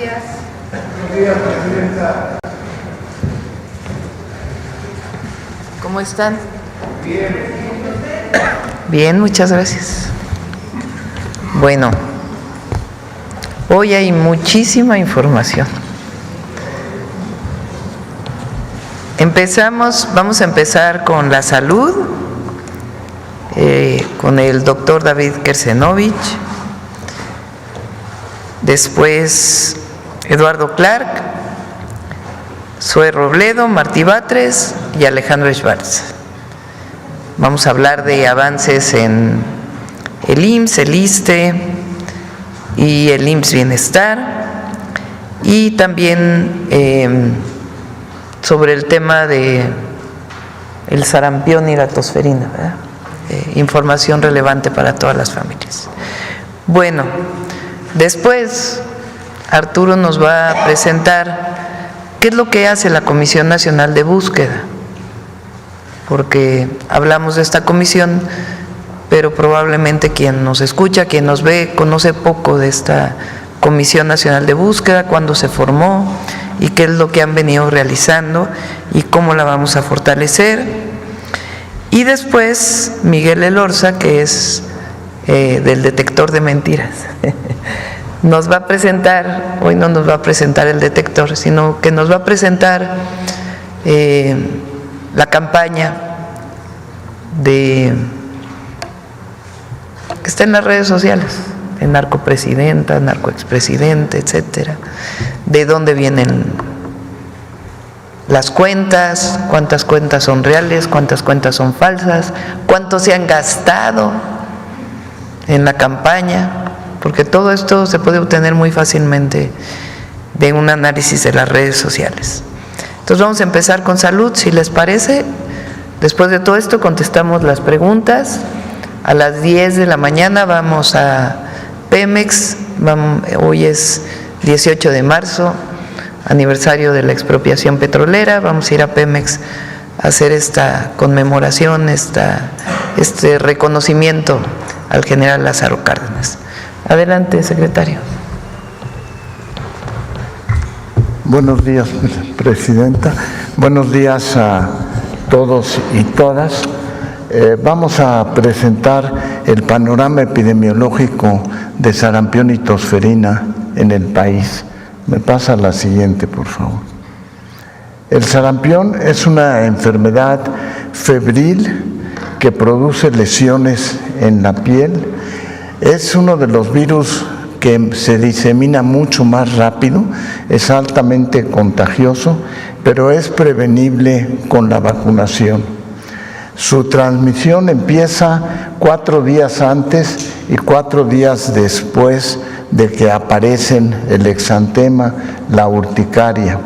días. Buenos días, presidenta. ¿Cómo están? Bien. Bien, muchas gracias. Bueno, hoy hay muchísima información. Vamos a empezar con la salud, con el doctor David Kersenovich, después Eduardo Clark, Zoe Robledo, Martí Batres y Alejandro Schwartz. Vamos a hablar de avances en el IMSS, el ISSSTE y el IMSS Bienestar, y también sobre el tema de el sarampión y la tosferina, ¿verdad? Información relevante para todas las familias. Bueno, después Arturo nos va a presentar qué es lo que hace la Comisión Nacional de Búsqueda, porque hablamos de esta comisión, pero probablemente quien nos escucha, quien nos ve, conoce poco de esta Comisión Nacional de Búsqueda, cuándo se formó y qué es lo que han venido realizando y cómo la vamos a fortalecer. Y después Miguel Elorza, que es del detector de mentiras, nos va a presentar, hoy no nos va a presentar el detector, sino que nos va a presentar la campaña que está en las redes sociales, de narcopresidenta, narcoexpresidente, etcétera, de dónde vienen las cuentas, cuántas cuentas son reales, cuántas cuentas son falsas, cuánto se han gastado en la campaña, porque todo esto se puede obtener muy fácilmente de un análisis de las redes sociales. Entonces vamos a empezar con salud, si les parece. Después de todo esto contestamos las preguntas. A las 10 de la mañana vamos a Pemex, hoy es 18 de marzo, aniversario de la expropiación petrolera, vamos a ir a Pemex a hacer esta conmemoración, este reconocimiento al general Lázaro Cárdenas. Adelante, secretario. Buenos días, presidenta. Buenos días a todos y todas. Vamos a presentar el panorama epidemiológico de sarampión y tosferina en el país. Me pasa la siguiente, por favor. El sarampión es una enfermedad febril que produce lesiones en la piel. Es uno de los virus que se disemina mucho más rápido, es altamente contagioso, pero es prevenible con la vacunación. Su transmisión empieza 4 días antes y 4 días después de que aparecen el exantema, la urticaria,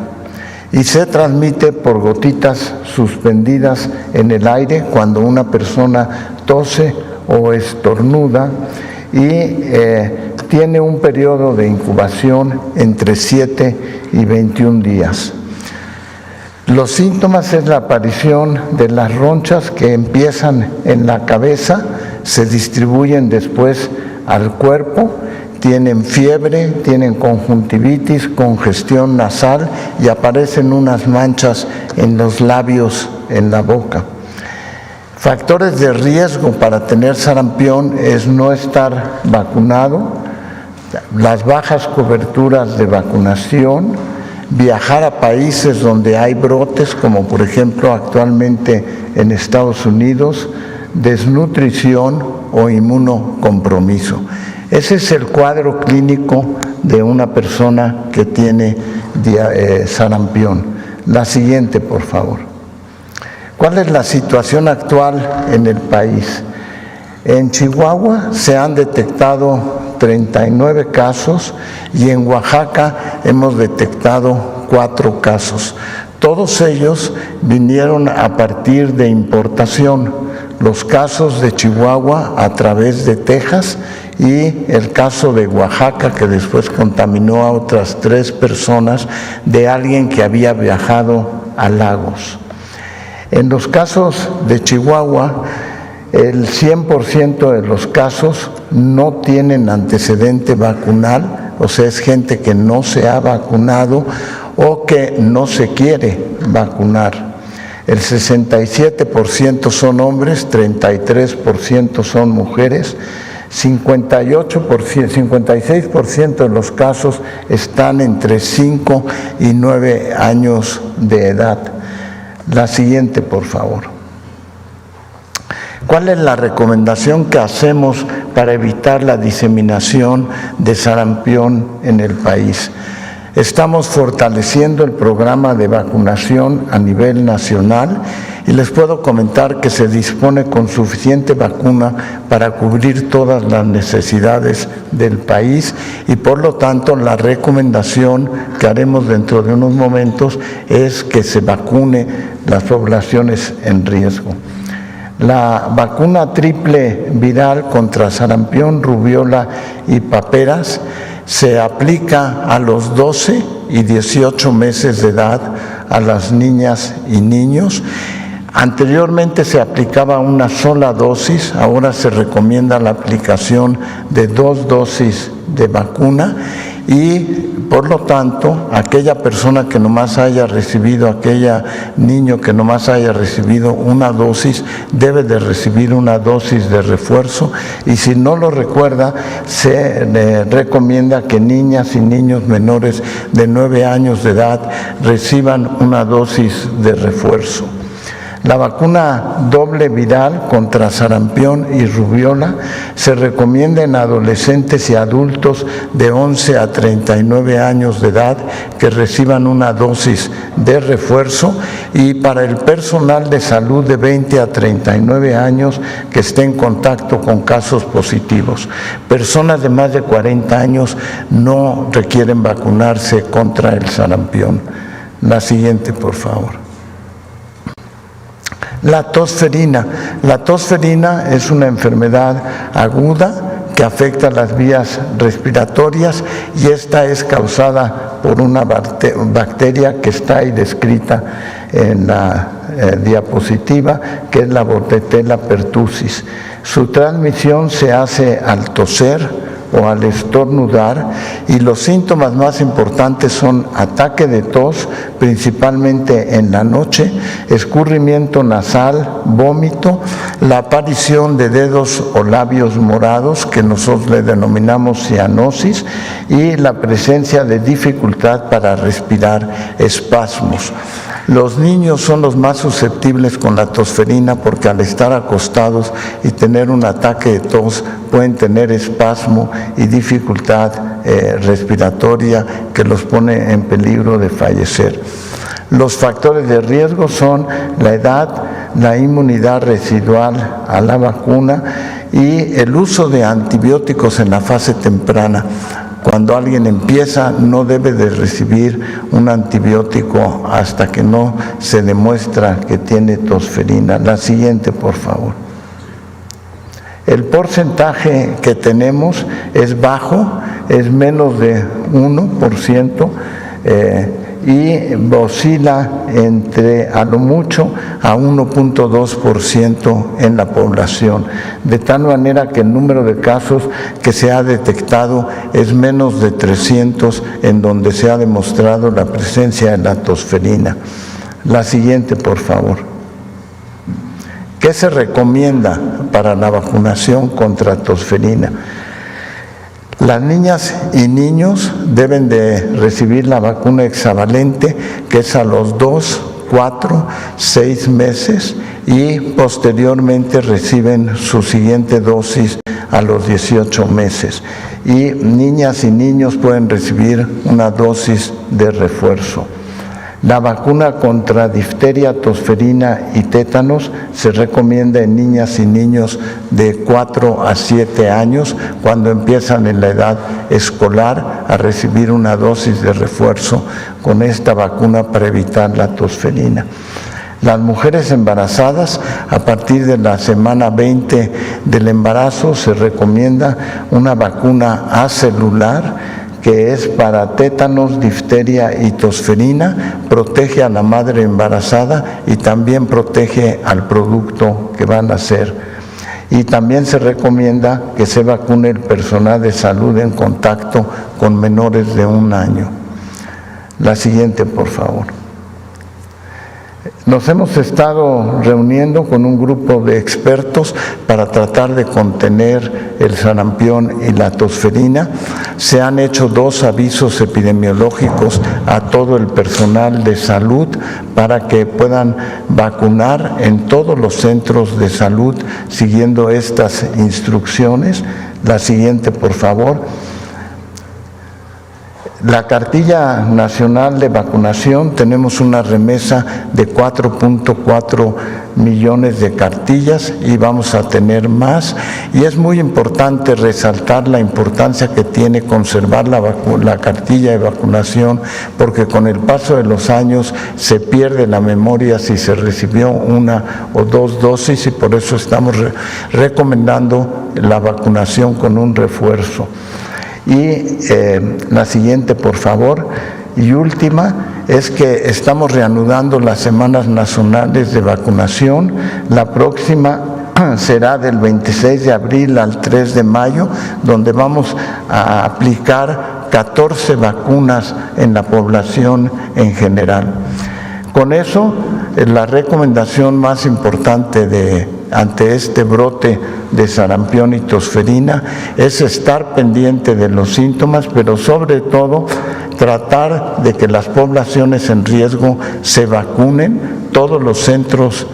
y se transmite por gotitas suspendidas en el aire cuando una persona tose o estornuda, y tiene un periodo de incubación entre 7 y 21 días. Los síntomas es la aparición de las ronchas que empiezan en la cabeza, se distribuyen después al cuerpo, tienen fiebre, tienen conjuntivitis, congestión nasal y aparecen unas manchas en los labios, en la boca. Factores de riesgo para tener sarampión es no estar vacunado, las bajas coberturas de vacunación, viajar a países donde hay brotes, como por ejemplo actualmente en Estados Unidos, desnutrición o inmunocompromiso. Ese es el cuadro clínico de una persona que tiene sarampión. La siguiente, por favor. ¿Cuál es la situación actual en el país? En Chihuahua se han detectado 39 casos y en Oaxaca hemos detectado 4 casos. Todos ellos vinieron a partir de importación. Los casos de Chihuahua a través de Texas y el caso de Oaxaca, que después contaminó a otras 3 personas de alguien que había viajado a Lagos. En los casos de Chihuahua, el 100% de los casos no tienen antecedente vacunal, o sea, es gente que no se ha vacunado o que no se quiere vacunar. El 67% son hombres, 33% son mujeres, 56% de los casos están entre 5 y 9 años de edad. La siguiente, por favor. ¿Cuál es la recomendación que hacemos para evitar la diseminación de sarampión en el país? Estamos fortaleciendo el programa de vacunación a nivel nacional y les puedo comentar que se dispone con suficiente vacuna para cubrir todas las necesidades del país y por lo tanto la recomendación que haremos dentro de unos momentos es que se vacune las poblaciones en riesgo. La vacuna triple viral contra sarampión, rubiola y paperas se aplica a los 12 y 18 meses de edad a las niñas y niños. Anteriormente se aplicaba una sola dosis, ahora se recomienda la aplicación de 2 dosis de vacuna y por lo tanto aquella persona que nomás haya recibido, aquella niño que nomás haya recibido una dosis debe de recibir una dosis de refuerzo y si no lo recuerda se le recomienda que niñas y niños menores de 9 años de edad reciban una dosis de refuerzo. La vacuna doble viral contra sarampión y rubiola se recomienda en adolescentes y adultos de 11 a 39 años de edad que reciban una dosis de refuerzo y para el personal de salud de 20 a 39 años que esté en contacto con casos positivos. Personas de más de 40 años no requieren vacunarse contra el sarampión. La siguiente, por favor. La tosferina. La tosferina es una enfermedad aguda que afecta las vías respiratorias y esta es causada por una bacteria que está ahí descrita en la diapositiva, que es la Bordetella pertussis. Su transmisión se hace al toser o al estornudar y los síntomas más importantes son ataque de tos, principalmente en la noche, escurrimiento nasal, vómito, la aparición de dedos o labios morados, que nosotros le denominamos cianosis, y la presencia de dificultad para respirar, espasmos. Los niños son los más susceptibles con la tosferina porque al estar acostados y tener un ataque de tos pueden tener espasmo y dificultad respiratoria que los pone en peligro de fallecer. Los factores de riesgo son la edad, la inmunidad residual a la vacuna y el uso de antibióticos en la fase temprana. Cuando alguien empieza, no debe de recibir un antibiótico hasta que no se demuestra que tiene tosferina. La siguiente, por favor. El porcentaje que tenemos es bajo, es menos de 1%, y oscila entre a lo mucho a 1.2% en la población, de tal manera que el número de casos que se ha detectado es menos de 300 en donde se ha demostrado la presencia de la tosferina. La siguiente, por favor. ¿Qué se recomienda para la vacunación contra tosferina? Las niñas y niños deben de recibir la vacuna hexavalente, que es a los 2, 4, 6 meses y posteriormente reciben su siguiente dosis a los 18 meses. Y niñas y niños pueden recibir una dosis de refuerzo. La vacuna contra difteria, tosferina y tétanos se recomienda en niñas y niños de 4 a 7 años cuando empiezan en la edad escolar a recibir una dosis de refuerzo con esta vacuna para evitar la tosferina. Las mujeres embarazadas, a partir de la semana 20 del embarazo, se recomienda una vacuna acelular que es para tétanos, difteria y tosferina, protege a la madre embarazada y también protege al producto que van a hacer. Y también se recomienda que se vacune el personal de salud en contacto con menores de 1 año. La siguiente, por favor. Nos hemos estado reuniendo con un grupo de expertos para tratar de contener el sarampión y la tosferina. Se han hecho 2 avisos epidemiológicos a todo el personal de salud para que puedan vacunar en todos los centros de salud siguiendo estas instrucciones. La siguiente, por favor. La cartilla nacional de vacunación, tenemos una remesa de 4.4 millones de cartillas y vamos a tener más. Y es muy importante resaltar la importancia que tiene conservar la cartilla de vacunación, porque con el paso de los años se pierde la memoria si se recibió 1 o 2 dosis, y por eso estamos recomendando la vacunación con un refuerzo. Y la siguiente, por favor, y última, es que estamos reanudando las semanas nacionales de vacunación. La próxima será del 26 de abril al 3 de mayo, donde vamos a aplicar 14 vacunas en la población en general. Con eso, la recomendación más importante ante este brote de sarampión y tosferina es estar pendiente de los síntomas, pero sobre todo tratar de que las poblaciones en riesgo se vacunen. Todos los centros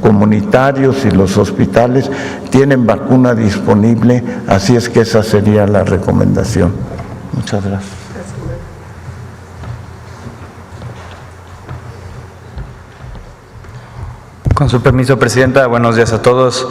comunitarios y los hospitales tienen vacuna disponible, así es que esa sería la recomendación. Muchas gracias. Con su permiso, Presidenta, buenos días a todos.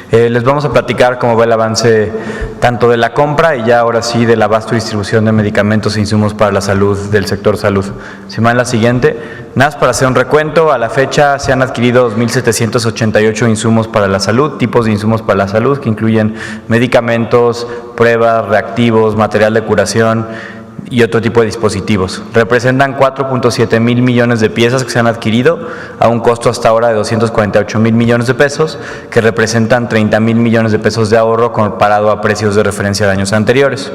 Les vamos a platicar cómo va el avance tanto de la compra y ya ahora sí del abasto y distribución de medicamentos e insumos para la salud del sector salud. Si me dan la siguiente, nada más para hacer un recuento, a la fecha se han adquirido 2.788 insumos para la salud, tipos de insumos para la salud que incluyen medicamentos, pruebas, reactivos, material de curación y otro tipo de dispositivos. Representan 4.7 mil millones de piezas que se han adquirido a un costo hasta ahora de 248 mil millones de pesos, que representan 30 mil millones de pesos de ahorro comparado a precios de referencia de años anteriores.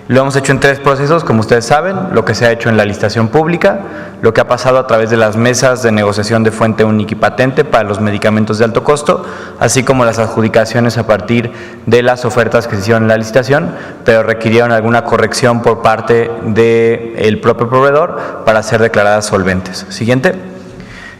Lo hemos hecho en 3 procesos, como ustedes saben: lo que se ha hecho en la licitación pública, lo que ha pasado a través de las mesas de negociación de fuente única y patente para los medicamentos de alto costo, así como las adjudicaciones a partir de las ofertas que se hicieron en la licitación, pero requirieron alguna corrección por parte del propio proveedor para ser declaradas solventes. Siguiente.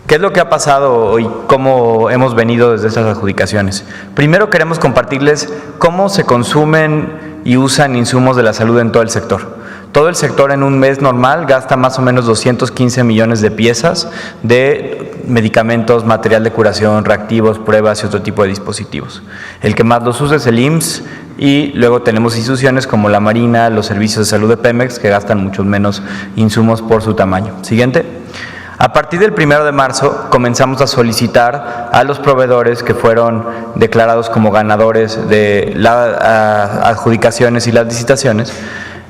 ¿Qué es lo que ha pasado y cómo hemos venido desde estas adjudicaciones? Primero queremos compartirles cómo se consumen y usan insumos de la salud en todo el sector. Todo el sector en un mes normal gasta más o menos 215 millones de piezas de medicamentos, material de curación, reactivos, pruebas y otro tipo de dispositivos. El que más los usa es el IMSS, y luego tenemos instituciones como la Marina, los servicios de salud de Pemex, que gastan muchos menos insumos por su tamaño. Siguiente. A partir del 1 de marzo comenzamos a solicitar a los proveedores que fueron declarados como ganadores de las adjudicaciones y las licitaciones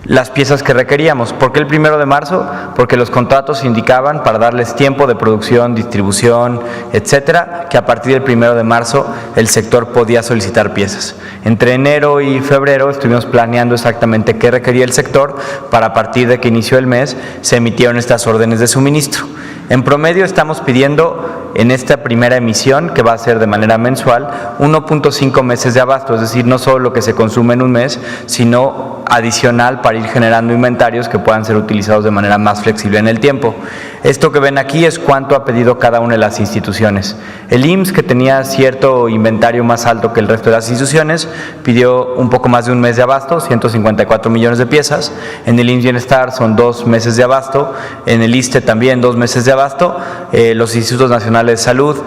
las piezas que requeríamos. ¿Por qué el 1 de marzo? Porque los contratos indicaban, para darles tiempo de producción, distribución, etcétera, que a partir del 1 de marzo el sector podía solicitar piezas. Entre enero y febrero estuvimos planeando exactamente qué requería el sector para, a partir de que inició el mes, se emitieron estas órdenes de suministro. En promedio estamos pidiendo en esta primera emisión, que va a ser de manera mensual, 1.5 meses de abasto, es decir, no solo lo que se consume en un mes, sino adicional para ir generando inventarios que puedan ser utilizados de manera más flexible en el tiempo. Esto que ven aquí es cuánto ha pedido cada una de las instituciones. El IMSS, que tenía cierto inventario más alto que el resto de las instituciones, pidió un poco más de un mes de abasto, 154 millones de piezas. En el IMSS Bienestar son 2 meses de abasto, en el ISSSTE también 2 meses de abasto, los Institutos Nacionales de Salud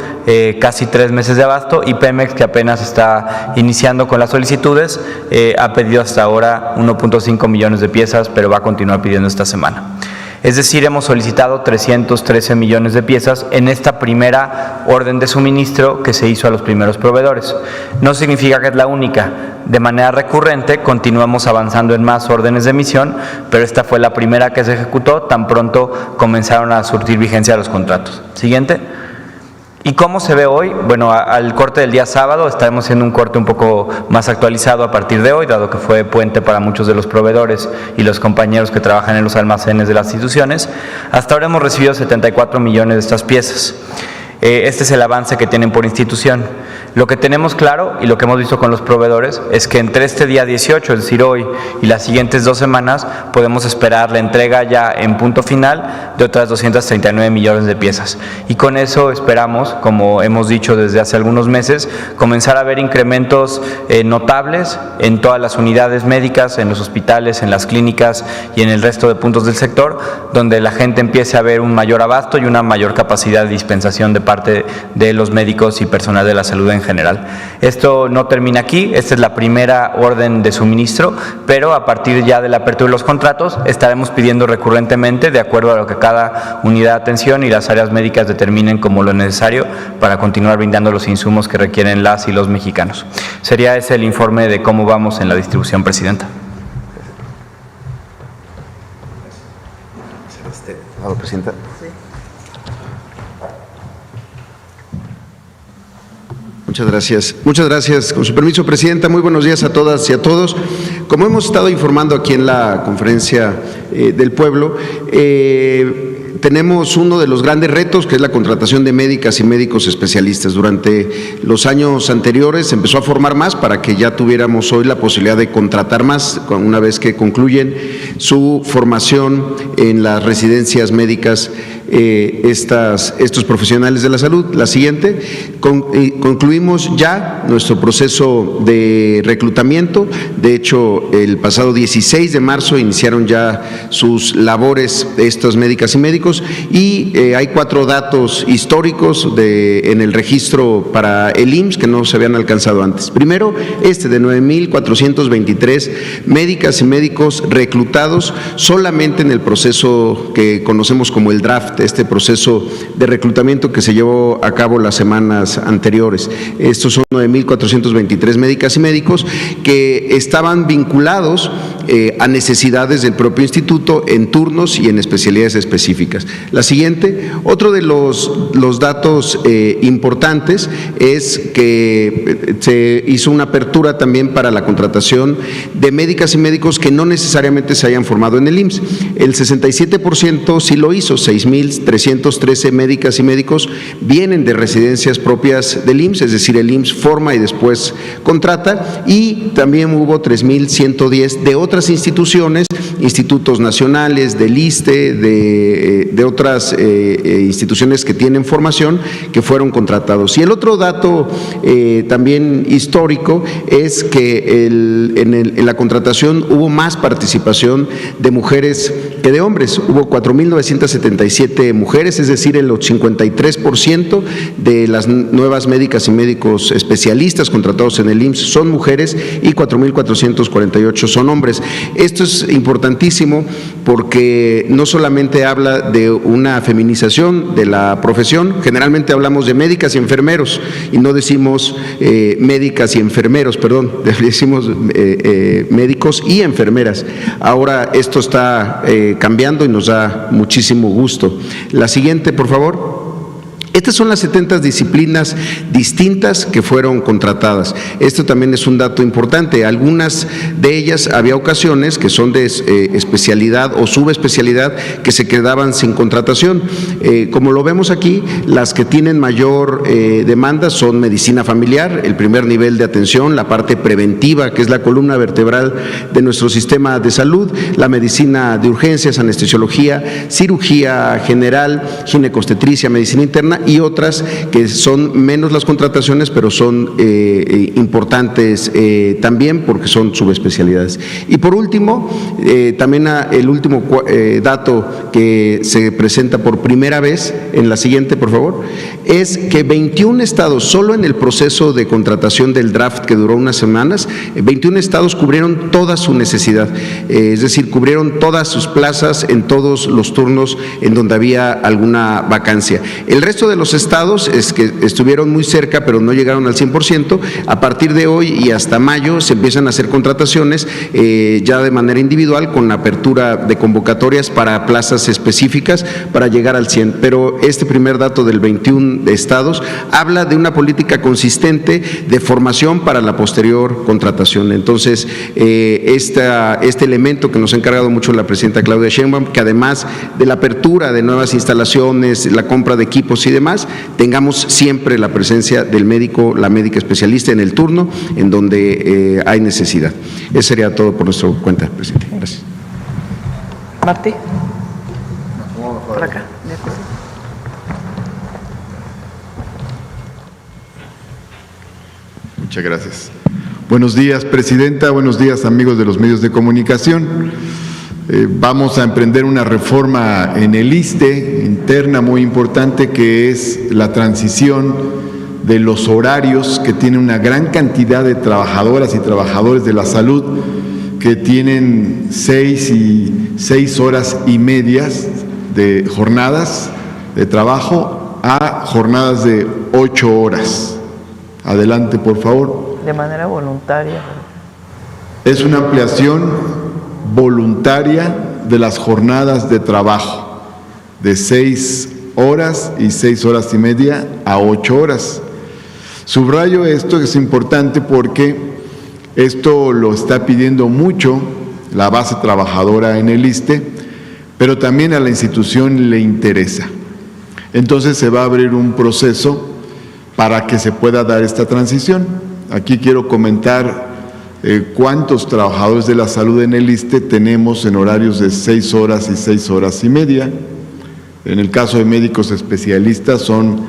casi 3 meses de abasto, y Pemex, que apenas está iniciando con las solicitudes, ha pedido hasta ahora 1.5 millones de piezas, pero va a continuar pidiendo esta semana. Es decir, hemos solicitado 313 millones de piezas en esta primera orden de suministro que se hizo a los primeros proveedores. No significa que es la única. De manera recurrente continuamos avanzando en más órdenes de emisión, pero esta fue la primera que se ejecutó tan pronto comenzaron a surtir vigencia los contratos. Siguiente. ¿Y cómo se ve hoy? Bueno, al corte del día sábado estaremos haciendo un corte un poco más actualizado a partir de hoy, dado que fue puente para muchos de los proveedores y los compañeros que trabajan en los almacenes de las instituciones. Hasta ahora hemos recibido 74 millones de estas piezas. Este es el avance que tienen por institución. Lo que tenemos claro y lo que hemos visto con los proveedores es que entre este día 18, es decir, hoy, y las siguientes 2 semanas, podemos esperar la entrega ya en punto final de otras 239 millones de piezas. Y con eso esperamos, como hemos dicho desde hace algunos meses, comenzar a ver incrementos notables en todas las unidades médicas, en los hospitales, en las clínicas y en el resto de puntos del sector, donde la gente empiece a ver un mayor abasto y una mayor capacidad de dispensación de parte de los médicos y personal de la salud en general. Esto no termina aquí, esta es la primera orden de suministro, pero a partir ya de la apertura de los contratos estaremos pidiendo recurrentemente, de acuerdo a lo que cada unidad de atención y las áreas médicas determinen como lo necesario para continuar brindando los insumos que requieren las y los mexicanos. Sería ese el informe de cómo vamos en la distribución, Presidenta. Presidenta. Muchas gracias. Con su permiso, Presidenta, muy buenos días a todas y a todos. Como hemos estado informando aquí en la Conferencia del Pueblo, tenemos uno de los grandes retos, que es la contratación de médicas y médicos especialistas. Durante los años anteriores se empezó a formar más para que ya tuviéramos hoy la posibilidad de contratar más, una vez que concluyen su formación en las residencias médicas estos profesionales de la salud. La siguiente, concluimos ya nuestro proceso de reclutamiento. De hecho, el pasado 16 de marzo iniciaron ya sus labores estas médicas y médicos, y hay 4 datos históricos en el registro para el IMSS que no se habían alcanzado antes. Primero, de 9,423 médicas y médicos reclutados solamente en el proceso que conocemos como el draft, este proceso de reclutamiento que se llevó a cabo las semanas anteriores. Estos son 9,423 médicas y médicos que estaban vinculados a necesidades del propio instituto en turnos y en especialidades específicas. La siguiente, otro de los datos importantes es que se hizo una apertura también para la contratación de médicas y médicos que no necesariamente se hayan formado en el IMSS. El 67% sí lo hizo, 6,313 médicas y médicos vienen de residencias propias del IMSS, es decir, el IMSS forma y después contrata, y también hubo 3,110 de otras instituciones, institutos nacionales, del ISSSTE, de otras instituciones que tienen formación, que fueron contratados. Y el otro dato también histórico es que en la contratación hubo más participación de mujeres que de hombres. Hubo 4,977 mujeres, es decir, el 53% de las nuevas médicas y médicos especialistas contratados en el IMSS son mujeres y 4,448 son hombres. Esto es importantísimo porque no solamente habla de una feminización de la profesión, generalmente hablamos de médicas y enfermeros y no decimos médicas y enfermeros, perdón, decimos médicos y enfermeras. Ahora esto está cambiando y nos da muchísimo gusto. La siguiente, por favor. Estas son las 70 disciplinas distintas que fueron contratadas. Esto también es un dato importante. Algunas de ellas había ocasiones que son de especialidad o subespecialidad que se quedaban sin contratación. Como lo vemos aquí, las que tienen mayor demanda son medicina familiar, el primer nivel de atención, la parte preventiva, que es la columna vertebral de nuestro sistema de salud, la medicina de urgencias, anestesiología, cirugía general, ginecobstetricia, medicina interna, y otras que son menos las contrataciones, pero son importantes también porque son subespecialidades. Y por último, también el último dato que se presenta por primera vez, en la siguiente, por favor, es que 21 estados, solo en el proceso de contratación del draft que duró unas semanas, 21 estados cubrieron toda su necesidad, es decir, cubrieron todas sus plazas en todos los turnos en donde había alguna vacancia. El resto de los estados es que estuvieron muy cerca, pero no llegaron al 100%. A partir de hoy y hasta mayo se empiezan a hacer contrataciones ya de manera individual, con la apertura de convocatorias para plazas específicas para llegar al 100%. Pero este primer dato del 21 estados habla de una política consistente de formación para la posterior contratación. Entonces, este elemento que nos ha encargado mucho la presidenta Claudia Sheinbaum, que además de la apertura de nuevas instalaciones, la compra de equipos y demás, tengamos siempre la presencia del médico, la médica especialista en el turno en donde hay necesidad. Eso sería todo por nuestra cuenta, presidente. Gracias. Martí. Por acá. Muchas gracias. Buenos días, presidenta. Buenos días, amigos de los medios de comunicación. Vamos a emprender una reforma en el ISSSTE interna muy importante, que es la transición de los horarios, que tiene una gran cantidad de trabajadoras y trabajadores de la salud que tienen 6 horas y medias de jornadas de trabajo a jornadas de 8 horas. Adelante, por favor. De manera voluntaria. Es una ampliación voluntaria de las jornadas de trabajo, de 6 horas y 6 horas y media a 8 horas. Subrayo esto, que es importante porque esto lo está pidiendo mucho la base trabajadora en el ISSSTE, pero también a la institución le interesa. Entonces se va a abrir un proceso para que se pueda dar esta transición. Aquí quiero comentar cuántos trabajadores de la salud en el ISSSTE tenemos en horarios de 6 horas y 6 horas y media. En el caso de médicos especialistas son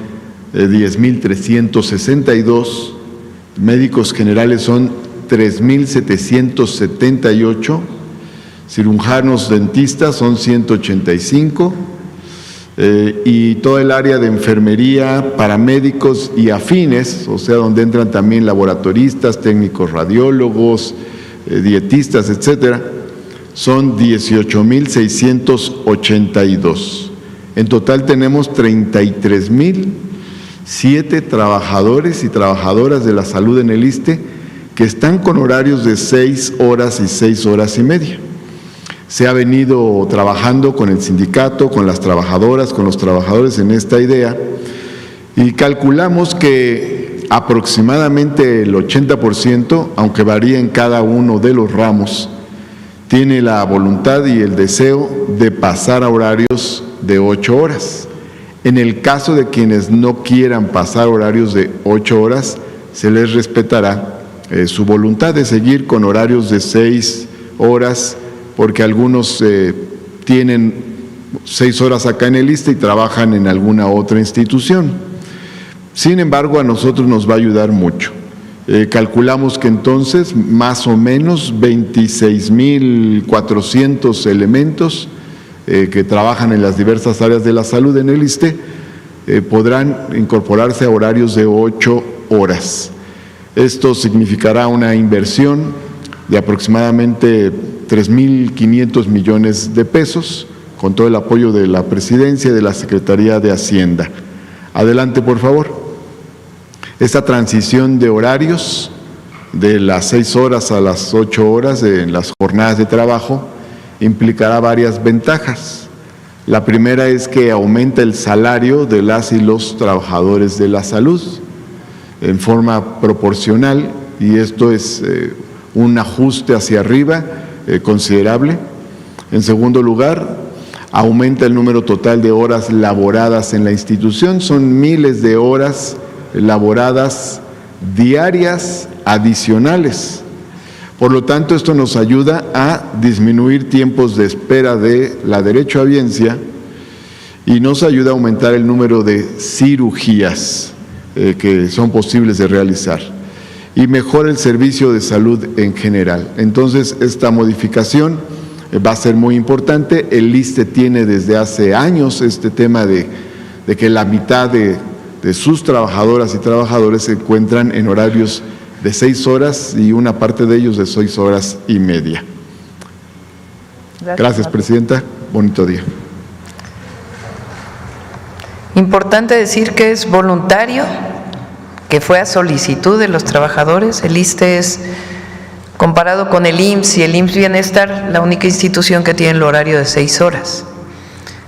10,362, médicos generales son 3,778, cirujanos dentistas son 185, y todo el área de enfermería, paramédicos y afines, o sea, donde entran también laboratoristas, técnicos radiólogos, dietistas, etcétera, son 18,682. En total tenemos 33,007 trabajadores y trabajadoras de la salud en el ISSSTE que están con horarios de 6 horas y 6 horas y media. Se ha venido trabajando con el sindicato, con las trabajadoras, con los trabajadores en esta idea, y calculamos que aproximadamente el 80%, aunque varía en cada uno de los ramos, tiene la voluntad y el deseo de pasar a horarios de 8 horas. En el caso de quienes no quieran pasar horarios de 8 horas, se les respetará su voluntad de seguir con horarios de 6 horas, porque algunos tienen 6 horas acá en el ISSSTE y trabajan en alguna otra institución. Sin embargo, a nosotros nos va a ayudar mucho. Calculamos que entonces más o menos 26,400 elementos que trabajan en las diversas áreas de la salud en el ISSSTE podrán incorporarse a horarios de 8 horas. Esto significará una inversión de aproximadamente 3,500 millones de pesos, con todo el apoyo de la Presidencia y de la Secretaría de Hacienda. Adelante, por favor. Esta transición de horarios de las 6 horas a las 8 horas en las jornadas de trabajo implicará varias ventajas. La primera es que aumenta el salario de las y los trabajadores de la salud en forma proporcional, y esto es un ajuste hacia arriba considerable. En segundo lugar, aumenta el número total de horas laboradas en la institución. Son miles de horas laboradas diarias adicionales. Por lo tanto, esto nos ayuda a disminuir tiempos de espera de la derechohabiencia y nos ayuda a aumentar el número de cirugías que son posibles de realizar, y mejora el servicio de salud en general. Entonces, esta modificación va a ser muy importante. El ISSSTE tiene desde hace años este tema de que la mitad de sus trabajadoras y trabajadores se encuentran en horarios de 6 horas y una parte de ellos de 6 horas y media. Gracias, presidenta. Bonito día. Importante decir que es voluntario, que fue a solicitud de los trabajadores. El ISSSTE es, comparado con el IMSS y el IMSS Bienestar, la única institución que tiene el horario de 6 horas.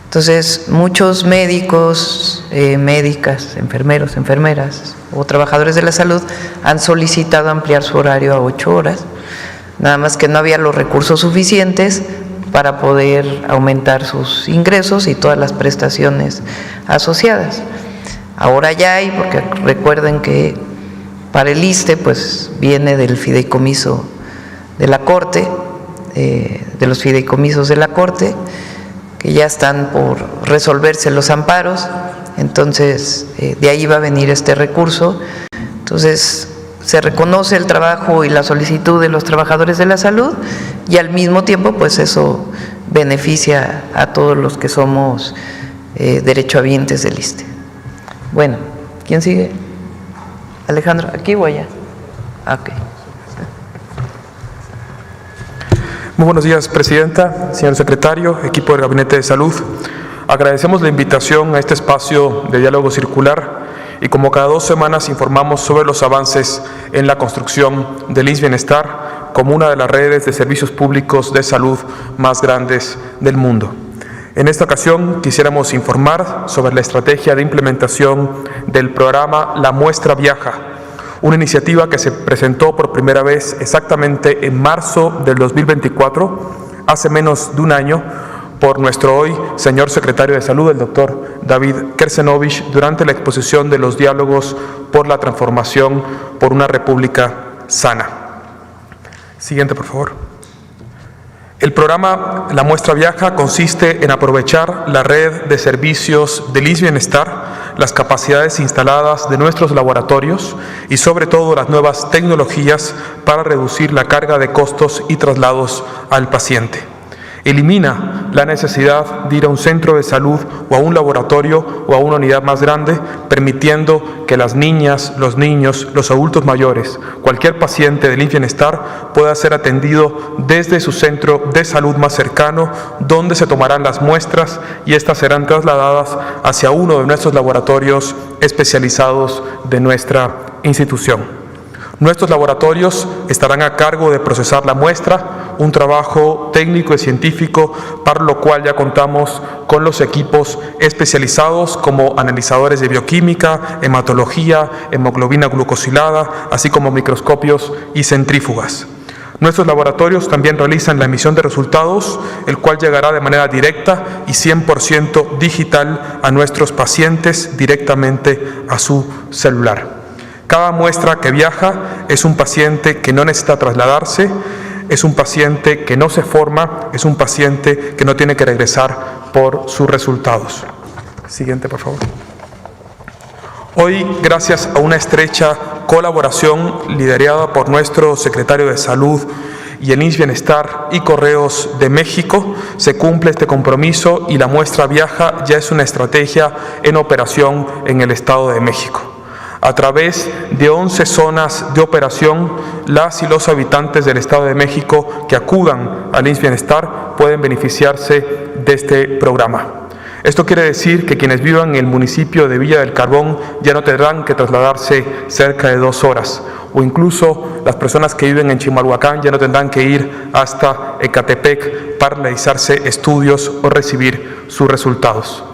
Entonces, muchos médicos, médicas, enfermeros, enfermeras o trabajadores de la salud han solicitado ampliar su horario a 8 horas, nada más que no había los recursos suficientes para poder aumentar sus ingresos y todas las prestaciones asociadas. Ahora ya hay, porque recuerden que para el ISSSTE pues viene del fideicomiso de la Corte, de los fideicomisos de la Corte, que ya están por resolverse los amparos, entonces de ahí va a venir este recurso. Entonces se reconoce el trabajo y la solicitud de los trabajadores de la salud y al mismo tiempo pues eso beneficia a todos los que somos derechohabientes del ISSSTE. Bueno, ¿quién sigue? Alejandro, ¿aquí o allá? Ok. Muy buenos días, Presidenta, señor Secretario, equipo del Gabinete de Salud. Agradecemos la invitación a este espacio de diálogo circular y como cada 2 semanas informamos sobre los avances en la construcción del IMSS Bienestar como una de las redes de servicios públicos de salud más grandes del mundo. En esta ocasión quisiéramos informar sobre la estrategia de implementación del programa La Muestra Viaja, una iniciativa que se presentó por primera vez exactamente en marzo del 2024, hace menos de un año, por nuestro hoy señor Secretario de Salud, el doctor David Kersenovich, durante la exposición de los diálogos por la transformación por una república sana. Siguiente, por favor. El programa La Muestra Viaja consiste en aprovechar la red de servicios del IMSS Bienestar, las capacidades instaladas de nuestros laboratorios y sobre todo las nuevas tecnologías para reducir la carga de costos y traslados al paciente. Elimina la necesidad de ir a un centro de salud o a un laboratorio o a una unidad más grande, permitiendo que las niñas, los niños, los adultos mayores, cualquier paciente del IMSS Bienestar pueda ser atendido desde su centro de salud más cercano, donde se tomarán las muestras y estas serán trasladadas hacia uno de nuestros laboratorios especializados de nuestra institución. Nuestros laboratorios estarán a cargo de procesar la muestra, un trabajo técnico y científico para lo cual ya contamos con los equipos especializados como analizadores de bioquímica, hematología, hemoglobina glucosilada, así como microscopios y centrífugas. Nuestros laboratorios también realizan la emisión de resultados, el cual llegará de manera directa y 100% digital a nuestros pacientes directamente a su celular. Cada muestra que viaja es un paciente que no necesita trasladarse, es un paciente que no se forma, es un paciente que no tiene que regresar por sus resultados. Siguiente, por favor. Hoy, gracias a una estrecha colaboración liderada por nuestro Secretario de Salud y el IMSS Bienestar y Correos de México, se cumple este compromiso y la muestra viaja ya es una estrategia en operación en el Estado de México. A través de 11 zonas de operación, las y los habitantes del Estado de México que acudan al IMSS Bienestar pueden beneficiarse de este programa. Esto quiere decir que quienes vivan en el municipio de Villa del Carbón ya no tendrán que trasladarse cerca de 2 horas, o incluso las personas que viven en Chimalhuacán ya no tendrán que ir hasta Ecatepec para realizarse estudios o recibir sus resultados.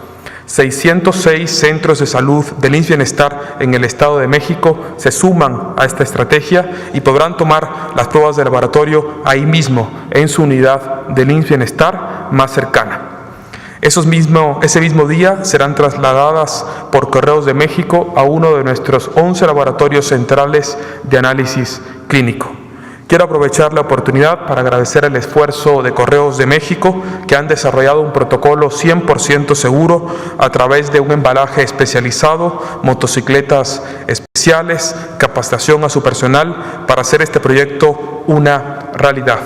606 centros de salud del IMSS Bienestar en el Estado de México se suman a esta estrategia y podrán tomar las pruebas de laboratorio ahí mismo, en su unidad del IMSS Bienestar más cercana. Ese mismo día serán trasladadas por Correos de México a uno de nuestros 11 laboratorios centrales de análisis clínico. Quiero aprovechar la oportunidad para agradecer el esfuerzo de Correos de México, que han desarrollado un protocolo 100% seguro a través de un embalaje especializado, motocicletas especiales, capacitación a su personal para hacer este proyecto una realidad.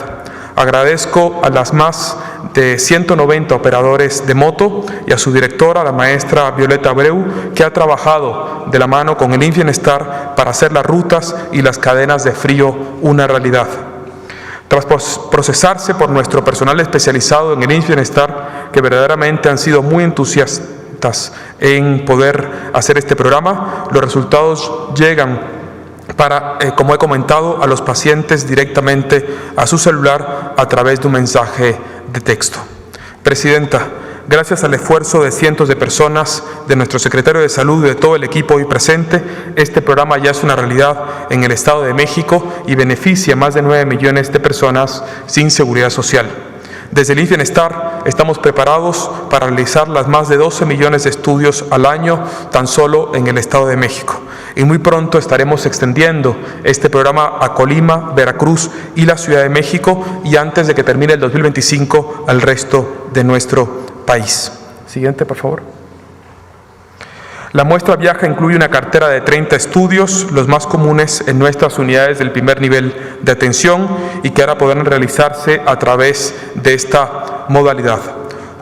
Agradezco a las más de 190 operadores de moto y a su directora, la maestra Violeta Abreu, que ha trabajado de la mano con el IMSS Bienestar para hacer las rutas y las cadenas de frío una realidad. Tras procesarse por nuestro personal especializado en el IMSS Bienestar, que verdaderamente han sido muy entusiastas expertas en poder hacer este programa. Los resultados llegan como he comentado, a los pacientes directamente a su celular a través de un mensaje de texto. Presidenta, gracias al esfuerzo de cientos de personas, de nuestro secretario de Salud y de todo el equipo hoy presente, este programa ya es una realidad en el Estado de México y beneficia a más de 9 millones de personas sin seguridad social. Desde el IMSS Bienestar estamos preparados para realizar las más de 12 millones de estudios al año tan solo en el Estado de México. Y muy pronto estaremos extendiendo este programa a Colima, Veracruz y la Ciudad de México, y antes de que termine el 2025 al resto de nuestro país. Siguiente, por favor. La muestra Viaja incluye una cartera de 30 estudios, los más comunes en nuestras unidades del primer nivel de atención y que ahora podrán realizarse a través de esta modalidad.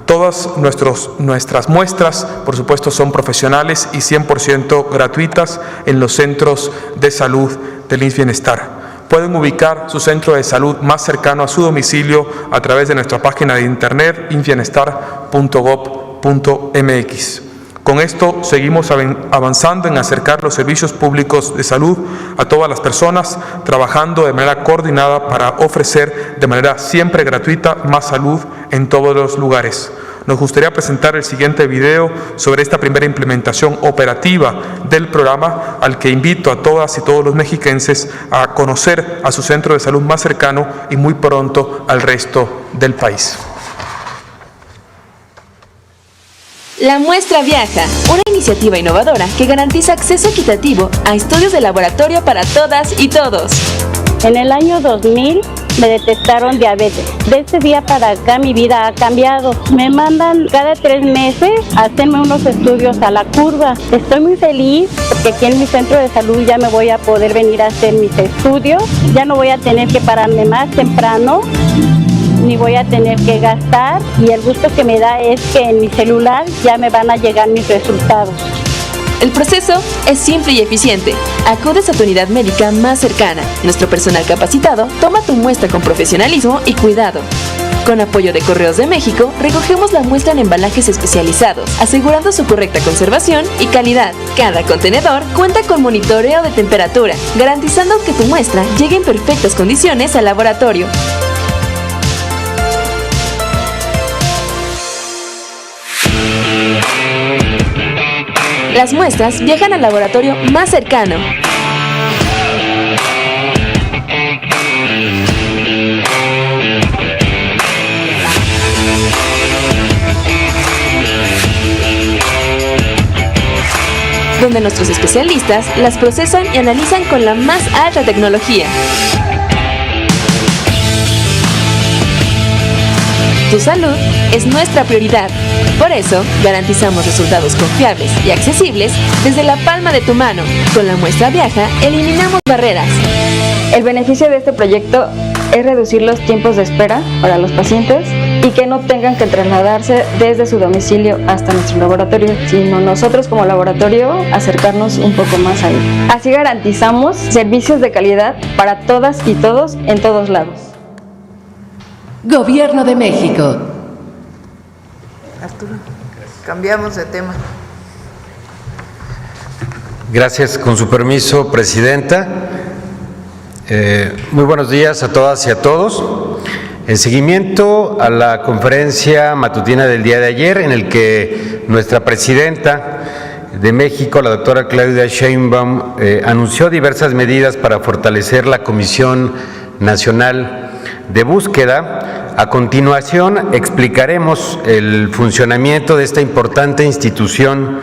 Todas nuestras muestras, por supuesto, son profesionales y 100% gratuitas en los centros de salud del IMSS Bienestar. Pueden ubicar su centro de salud más cercano a su domicilio a través de nuestra página de internet imsbienestar.gov.mx. Con esto seguimos avanzando en acercar los servicios públicos de salud a todas las personas, trabajando de manera coordinada para ofrecer de manera siempre gratuita más salud en todos los lugares. Nos gustaría presentar el siguiente video sobre esta primera implementación operativa del programa, al que invito a todas y todos los mexiquenses a conocer a su centro de salud más cercano y muy pronto al resto del país. La muestra Viaja, una iniciativa innovadora que garantiza acceso equitativo a estudios de laboratorio para todas y todos. En el año 2000 me detectaron diabetes. De ese día para acá mi vida ha cambiado. Me mandan cada 3 meses a hacerme unos estudios a la curva. Estoy muy feliz porque aquí en mi centro de salud ya me voy a poder venir a hacer mis estudios. Ya no voy a tener que pararme más temprano, ni voy a tener que gastar, y el gusto que me da es que en mi celular ya me van a llegar mis resultados. El proceso es simple y eficiente. Acudes a tu unidad médica más cercana. Nuestro personal capacitado toma tu muestra con profesionalismo y cuidado. Con apoyo de Correos de México, recogemos la muestra en embalajes especializados, asegurando su correcta conservación y calidad. Cada contenedor cuenta con monitoreo de temperatura, garantizando que tu muestra llegue en perfectas condiciones al laboratorio. Las muestras viajan al laboratorio más cercano. Donde nuestros especialistas las procesan y analizan con la más alta tecnología. Tu salud es nuestra prioridad. Por eso, garantizamos resultados confiables y accesibles desde la palma de tu mano. Con la muestra Viaja, eliminamos barreras. El beneficio de este proyecto es reducir los tiempos de espera para los pacientes y que no tengan que trasladarse desde su domicilio hasta nuestro laboratorio, sino nosotros como laboratorio acercarnos un poco más ahí. Así garantizamos servicios de calidad para todas y todos en todos lados. Gobierno de México. Arturo, cambiamos de tema. Gracias, con su permiso, Presidenta. Muy buenos días a todas y a todos. En seguimiento a la conferencia matutina del día de ayer, en el que nuestra Presidenta de México, la doctora Claudia Sheinbaum, anunció diversas medidas para fortalecer la Comisión Nacional de Búsqueda. A continuación explicaremos el funcionamiento de esta importante institución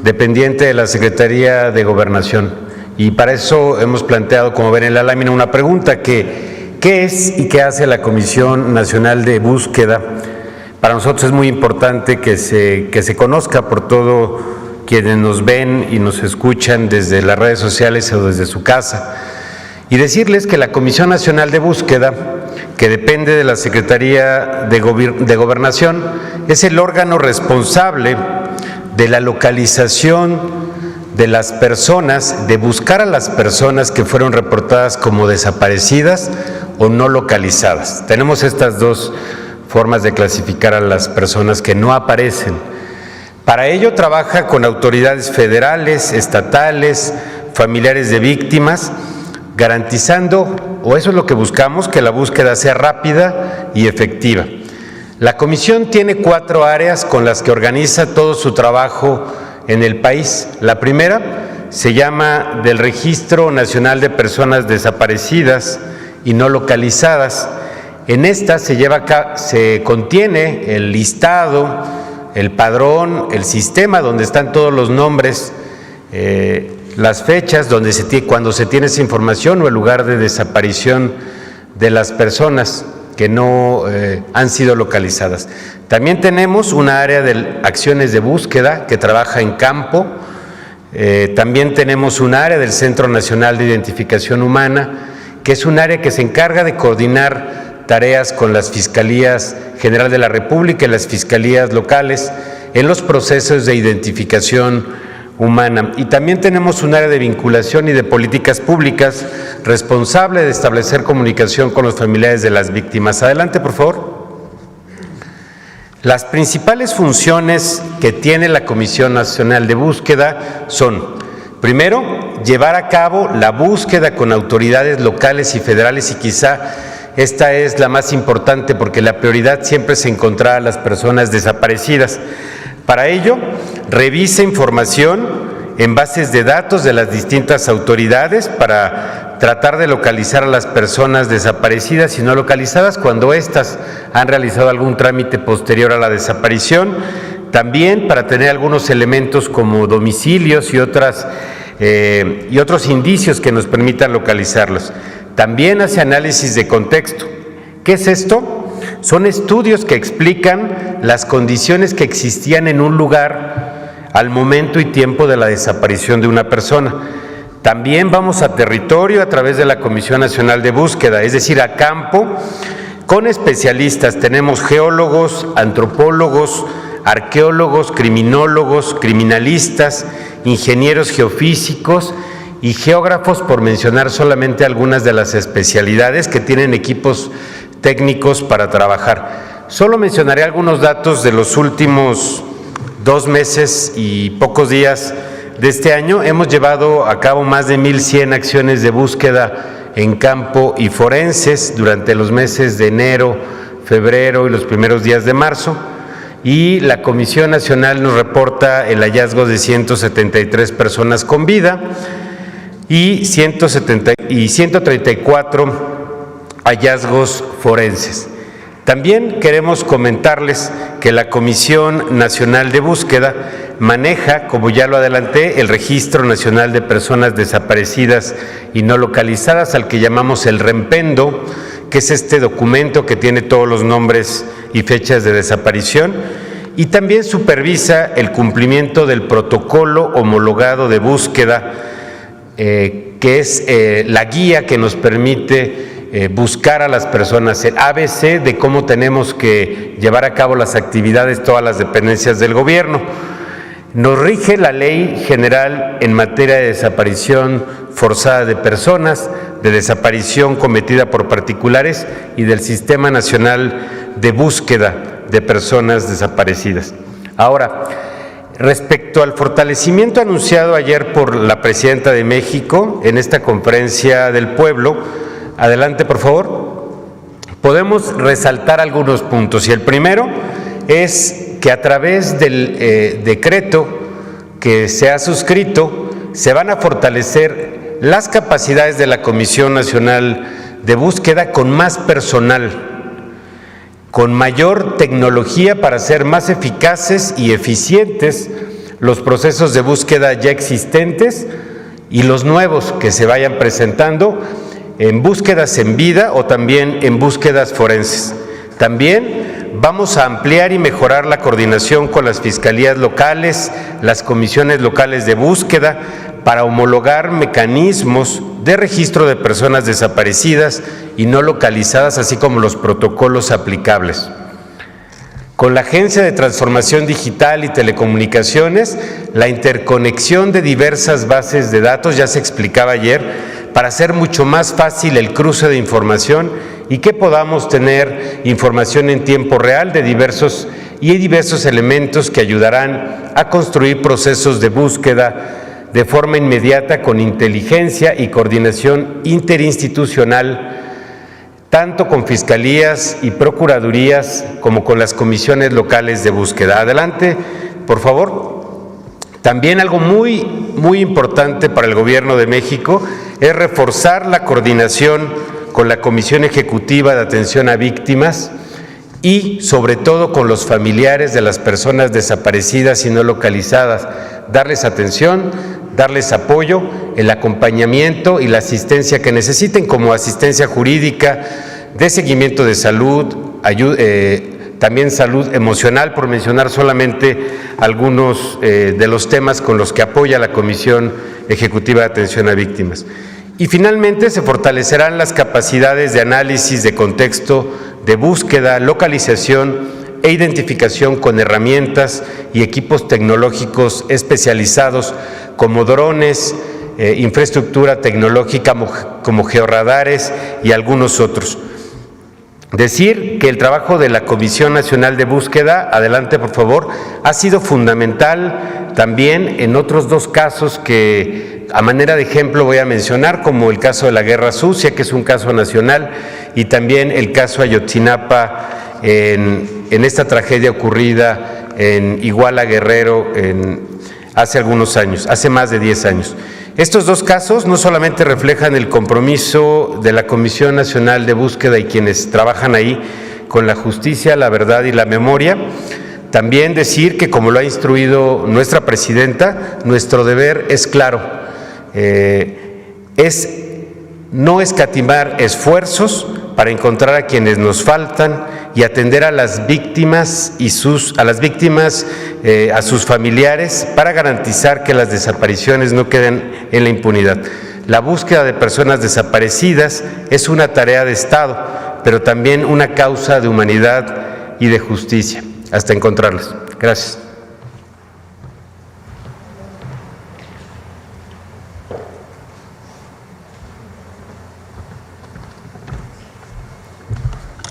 dependiente de la Secretaría de Gobernación. Y para eso hemos planteado, como ven en la lámina, una pregunta que ¿qué es y qué hace la Comisión Nacional de Búsqueda? Para nosotros es muy importante que se conozca por todo quienes nos ven y nos escuchan desde las redes sociales o desde su casa. Y decirles que la Comisión Nacional de Búsqueda, que depende de la Secretaría de Gobernación, es el órgano responsable de la localización de las personas, de buscar a las personas que fueron reportadas como desaparecidas o no localizadas. Tenemos estas dos formas de clasificar a las personas que no aparecen. Para ello trabaja con autoridades federales, estatales, familiares de víctimas, garantizando, o eso es lo que buscamos, que la búsqueda sea rápida y efectiva. La comisión tiene 4 áreas con las que organiza todo su trabajo en el país. La primera se llama del Registro Nacional de Personas Desaparecidas y No Localizadas. En esta se contiene el listado, el padrón, el sistema donde están todos los nombres, las fechas cuando se tiene esa información o el lugar de desaparición de las personas que no han sido localizadas. También tenemos una área de acciones de búsqueda que trabaja en campo. También tenemos un área del Centro Nacional de Identificación Humana, que es un área que se encarga de coordinar tareas con las Fiscalías General de la República y las Fiscalías locales en los procesos de identificación humana. Y también tenemos un área de vinculación y de políticas públicas responsable de establecer comunicación con los familiares de las víctimas. Adelante, por favor. Las principales funciones que tiene la Comisión Nacional de Búsqueda son, primero, llevar a cabo la búsqueda con autoridades locales y federales, y quizá esta es la más importante porque la prioridad siempre es encontrar a las personas desaparecidas. Para ello, revisa información en bases de datos de las distintas autoridades para tratar de localizar a las personas desaparecidas y no localizadas cuando éstas han realizado algún trámite posterior a la desaparición. También para tener algunos elementos como domicilios y otros indicios que nos permitan localizarlos. También hace análisis de contexto. ¿Qué es esto? Son estudios que explican las condiciones que existían en un lugar al momento y tiempo de la desaparición de una persona. También vamos a territorio a través de la Comisión Nacional de Búsqueda, es decir, a campo, con especialistas. Tenemos geólogos, antropólogos, arqueólogos, criminólogos, criminalistas, ingenieros geofísicos y geógrafos, por mencionar solamente algunas de las especialidades que tienen equipos técnicos para trabajar. Solo mencionaré algunos datos de los últimos 2 meses y pocos días de este año. Hemos llevado a cabo más de 1,100 acciones de búsqueda en campo y forenses durante los meses de enero, febrero y los primeros días de marzo. Y la Comisión Nacional nos reporta el hallazgo de 173 personas con vida y 134 hallazgos forenses. También queremos comentarles que la Comisión Nacional de Búsqueda maneja, como ya lo adelanté, el Registro Nacional de Personas Desaparecidas y No Localizadas, al que llamamos el REMPENDO, que es este documento que tiene todos los nombres y fechas de desaparición, y también supervisa el cumplimiento del protocolo homologado de búsqueda, que es la guía que nos permite buscar a las personas, el ABC de cómo tenemos que llevar a cabo las actividades, todas las dependencias del gobierno. Nos rige la Ley General en materia de desaparición forzada de personas, de desaparición cometida por particulares y del Sistema Nacional de Búsqueda de Personas Desaparecidas. Ahora, respecto al fortalecimiento anunciado ayer por la Presidenta de México en esta Conferencia del Pueblo, adelante, por favor. Podemos resaltar algunos puntos, y el primero es que a través del decreto que se ha suscrito se van a fortalecer las capacidades de la Comisión Nacional de Búsqueda con más personal, con mayor tecnología para ser más eficaces y eficientes los procesos de búsqueda ya existentes y los nuevos que se vayan presentando en búsquedas en vida o también en búsquedas forenses. También vamos a ampliar y mejorar la coordinación con las fiscalías locales, las comisiones locales de búsqueda, para homologar mecanismos de registro de personas desaparecidas y no localizadas, así como los protocolos aplicables. Con la Agencia de Transformación Digital y Telecomunicaciones, la interconexión de diversas bases de datos, ya se explicaba ayer, para hacer mucho más fácil el cruce de información y que podamos tener información en tiempo real de diversos y hay diversos elementos que ayudarán a construir procesos de búsqueda de forma inmediata con inteligencia y coordinación interinstitucional, tanto con fiscalías y procuradurías como con las comisiones locales de búsqueda. Adelante, por favor. También algo muy importante para el Gobierno de México es reforzar la coordinación con la Comisión Ejecutiva de Atención a Víctimas y, sobre todo, con los familiares de las personas desaparecidas y no localizadas, darles atención, darles apoyo, el acompañamiento y la asistencia que necesiten, como asistencia jurídica, de seguimiento de salud, también salud emocional, por mencionar solamente algunos de los temas con los que apoya la Comisión Ejecutiva de Atención a Víctimas. Y finalmente se fortalecerán las capacidades de análisis de contexto, de búsqueda, localización e identificación con herramientas y equipos tecnológicos especializados como drones, infraestructura tecnológica como georradares y algunos otros. Decir que el trabajo de la Comisión Nacional de Búsqueda, adelante por favor, ha sido fundamental también en otros dos casos que a manera de ejemplo voy a mencionar, como el caso de la Guerra Sucia, que es un caso nacional, y también el caso Ayotzinapa en esta tragedia ocurrida en Iguala, Guerrero, hace algunos años, hace más de 10 años. Estos dos casos no solamente reflejan el compromiso de la Comisión Nacional de Búsqueda y quienes trabajan ahí con la justicia, la verdad y la memoria, también decir que, como lo ha instruido nuestra presidenta, nuestro deber es claro, es no escatimar esfuerzos para encontrar a quienes nos faltan y atender a las víctimas a sus familiares para garantizar que las desapariciones no queden en la impunidad. La búsqueda de personas desaparecidas es una tarea de Estado, pero también una causa de humanidad y de justicia, hasta encontrarlas. Gracias.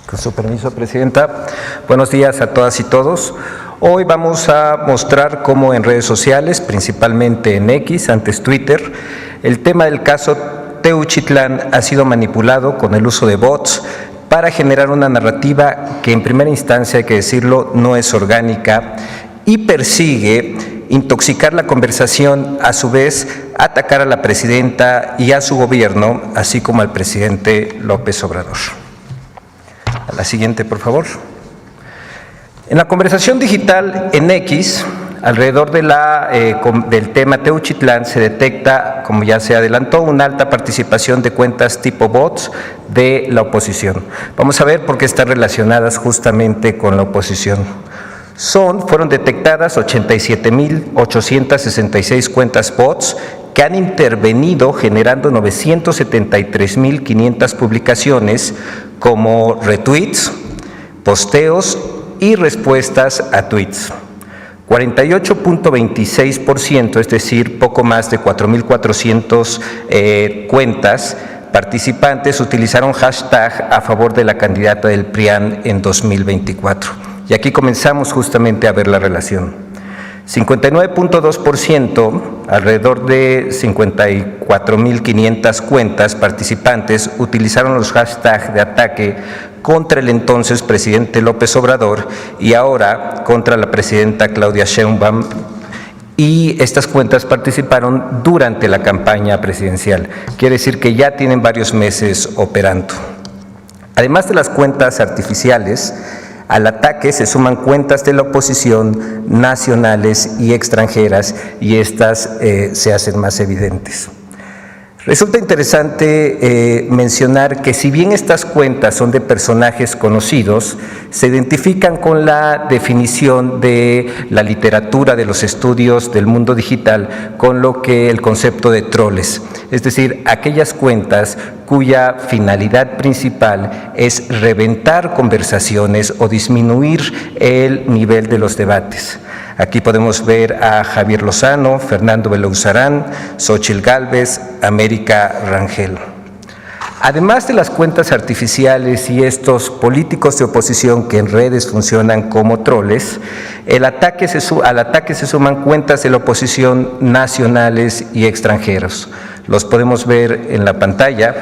Con su permiso, Presidenta. Buenos días a todas y todos. Hoy vamos a mostrar cómo en redes sociales, principalmente en X, antes Twitter, el tema del caso Teuchitlán ha sido manipulado con el uso de bots para generar una narrativa que en primera instancia, hay que decirlo, no es orgánica y persigue intoxicar la conversación, a su vez atacar a la presidenta y a su gobierno, así como al presidente López Obrador. A la siguiente, por favor. En la conversación digital en X, alrededor del tema Teuchitlán, se detecta, como ya se adelantó, una alta participación de cuentas tipo bots de la oposición. Vamos a ver por qué están relacionadas justamente con la oposición. Fueron detectadas 87.866 cuentas bots que han intervenido generando 973.500 publicaciones como retweets, posteos y respuestas a tweets. 48.26%, es decir, poco más de 4.400 cuentas participantes utilizaron hashtag a favor de la candidata del PRIAN en 2024. Y aquí comenzamos justamente a ver la relación. 59.2%, alrededor de 54.500 cuentas participantes utilizaron los hashtags de ataque contra el entonces presidente López Obrador y ahora contra la presidenta Claudia Sheinbaum, y estas cuentas participaron durante la campaña presidencial. Quiere decir que ya tienen varios meses operando. Además de las cuentas artificiales, al ataque se suman cuentas de la oposición nacionales y extranjeras, y estas se hacen más evidentes. Resulta interesante mencionar que si bien estas cuentas son de personajes conocidos, se identifican con la definición de la literatura de los estudios del mundo digital con lo que el concepto de troles, es decir, aquellas cuentas cuya finalidad principal es reventar conversaciones o disminuir el nivel de los debates. Aquí podemos ver a Javier Lozano, Fernando Belauzarán, Xóchitl Gálvez, América Rangel. Además de las cuentas artificiales y estos políticos de oposición que en redes funcionan como troles, al ataque se suman cuentas de la oposición nacionales y extranjeros. Los podemos ver en la pantalla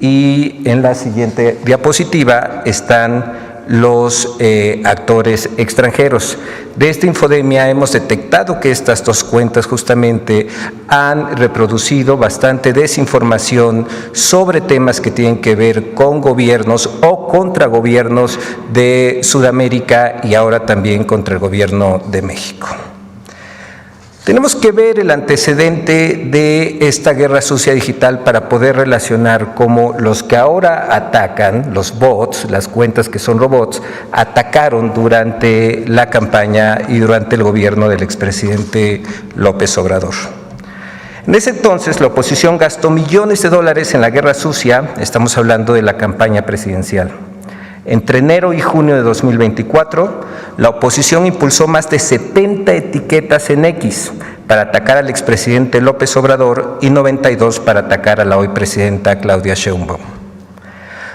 y en la siguiente diapositiva están los actores extranjeros. De esta infodemia hemos detectado que estas dos cuentas justamente han reproducido bastante desinformación sobre temas que tienen que ver con gobiernos o contra gobiernos de Sudamérica y ahora también contra el gobierno de México. Tenemos que ver el antecedente de esta guerra sucia digital para poder relacionar cómo los que ahora atacan, los bots, las cuentas que son robots, atacaron durante la campaña y durante el gobierno del expresidente López Obrador. En ese entonces la oposición gastó millones de dólares en la guerra sucia, estamos hablando de la campaña presidencial. Entre enero y junio de 2024, la oposición impulsó más de 70 etiquetas en X para atacar al expresidente López Obrador y 92 para atacar a la hoy presidenta Claudia Sheinbaum.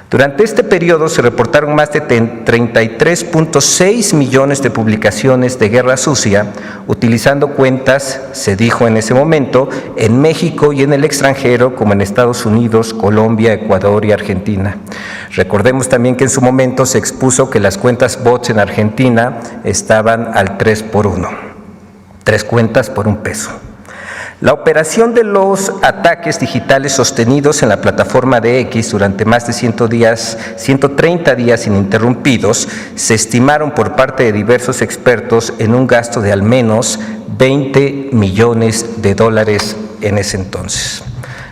Durante este periodo se reportaron más de 33.6 millones de publicaciones de guerra sucia, utilizando cuentas, se dijo en ese momento, en México y en el extranjero, como en Estados Unidos, Colombia, Ecuador y Argentina. Recordemos también que en su momento se expuso que las cuentas bots en Argentina estaban al 3x1, 3 cuentas por $1. La operación de los ataques digitales sostenidos en la plataforma de X durante más de 130 días ininterrumpidos se estimaron por parte de diversos expertos en un gasto de al menos $20 millones en ese entonces.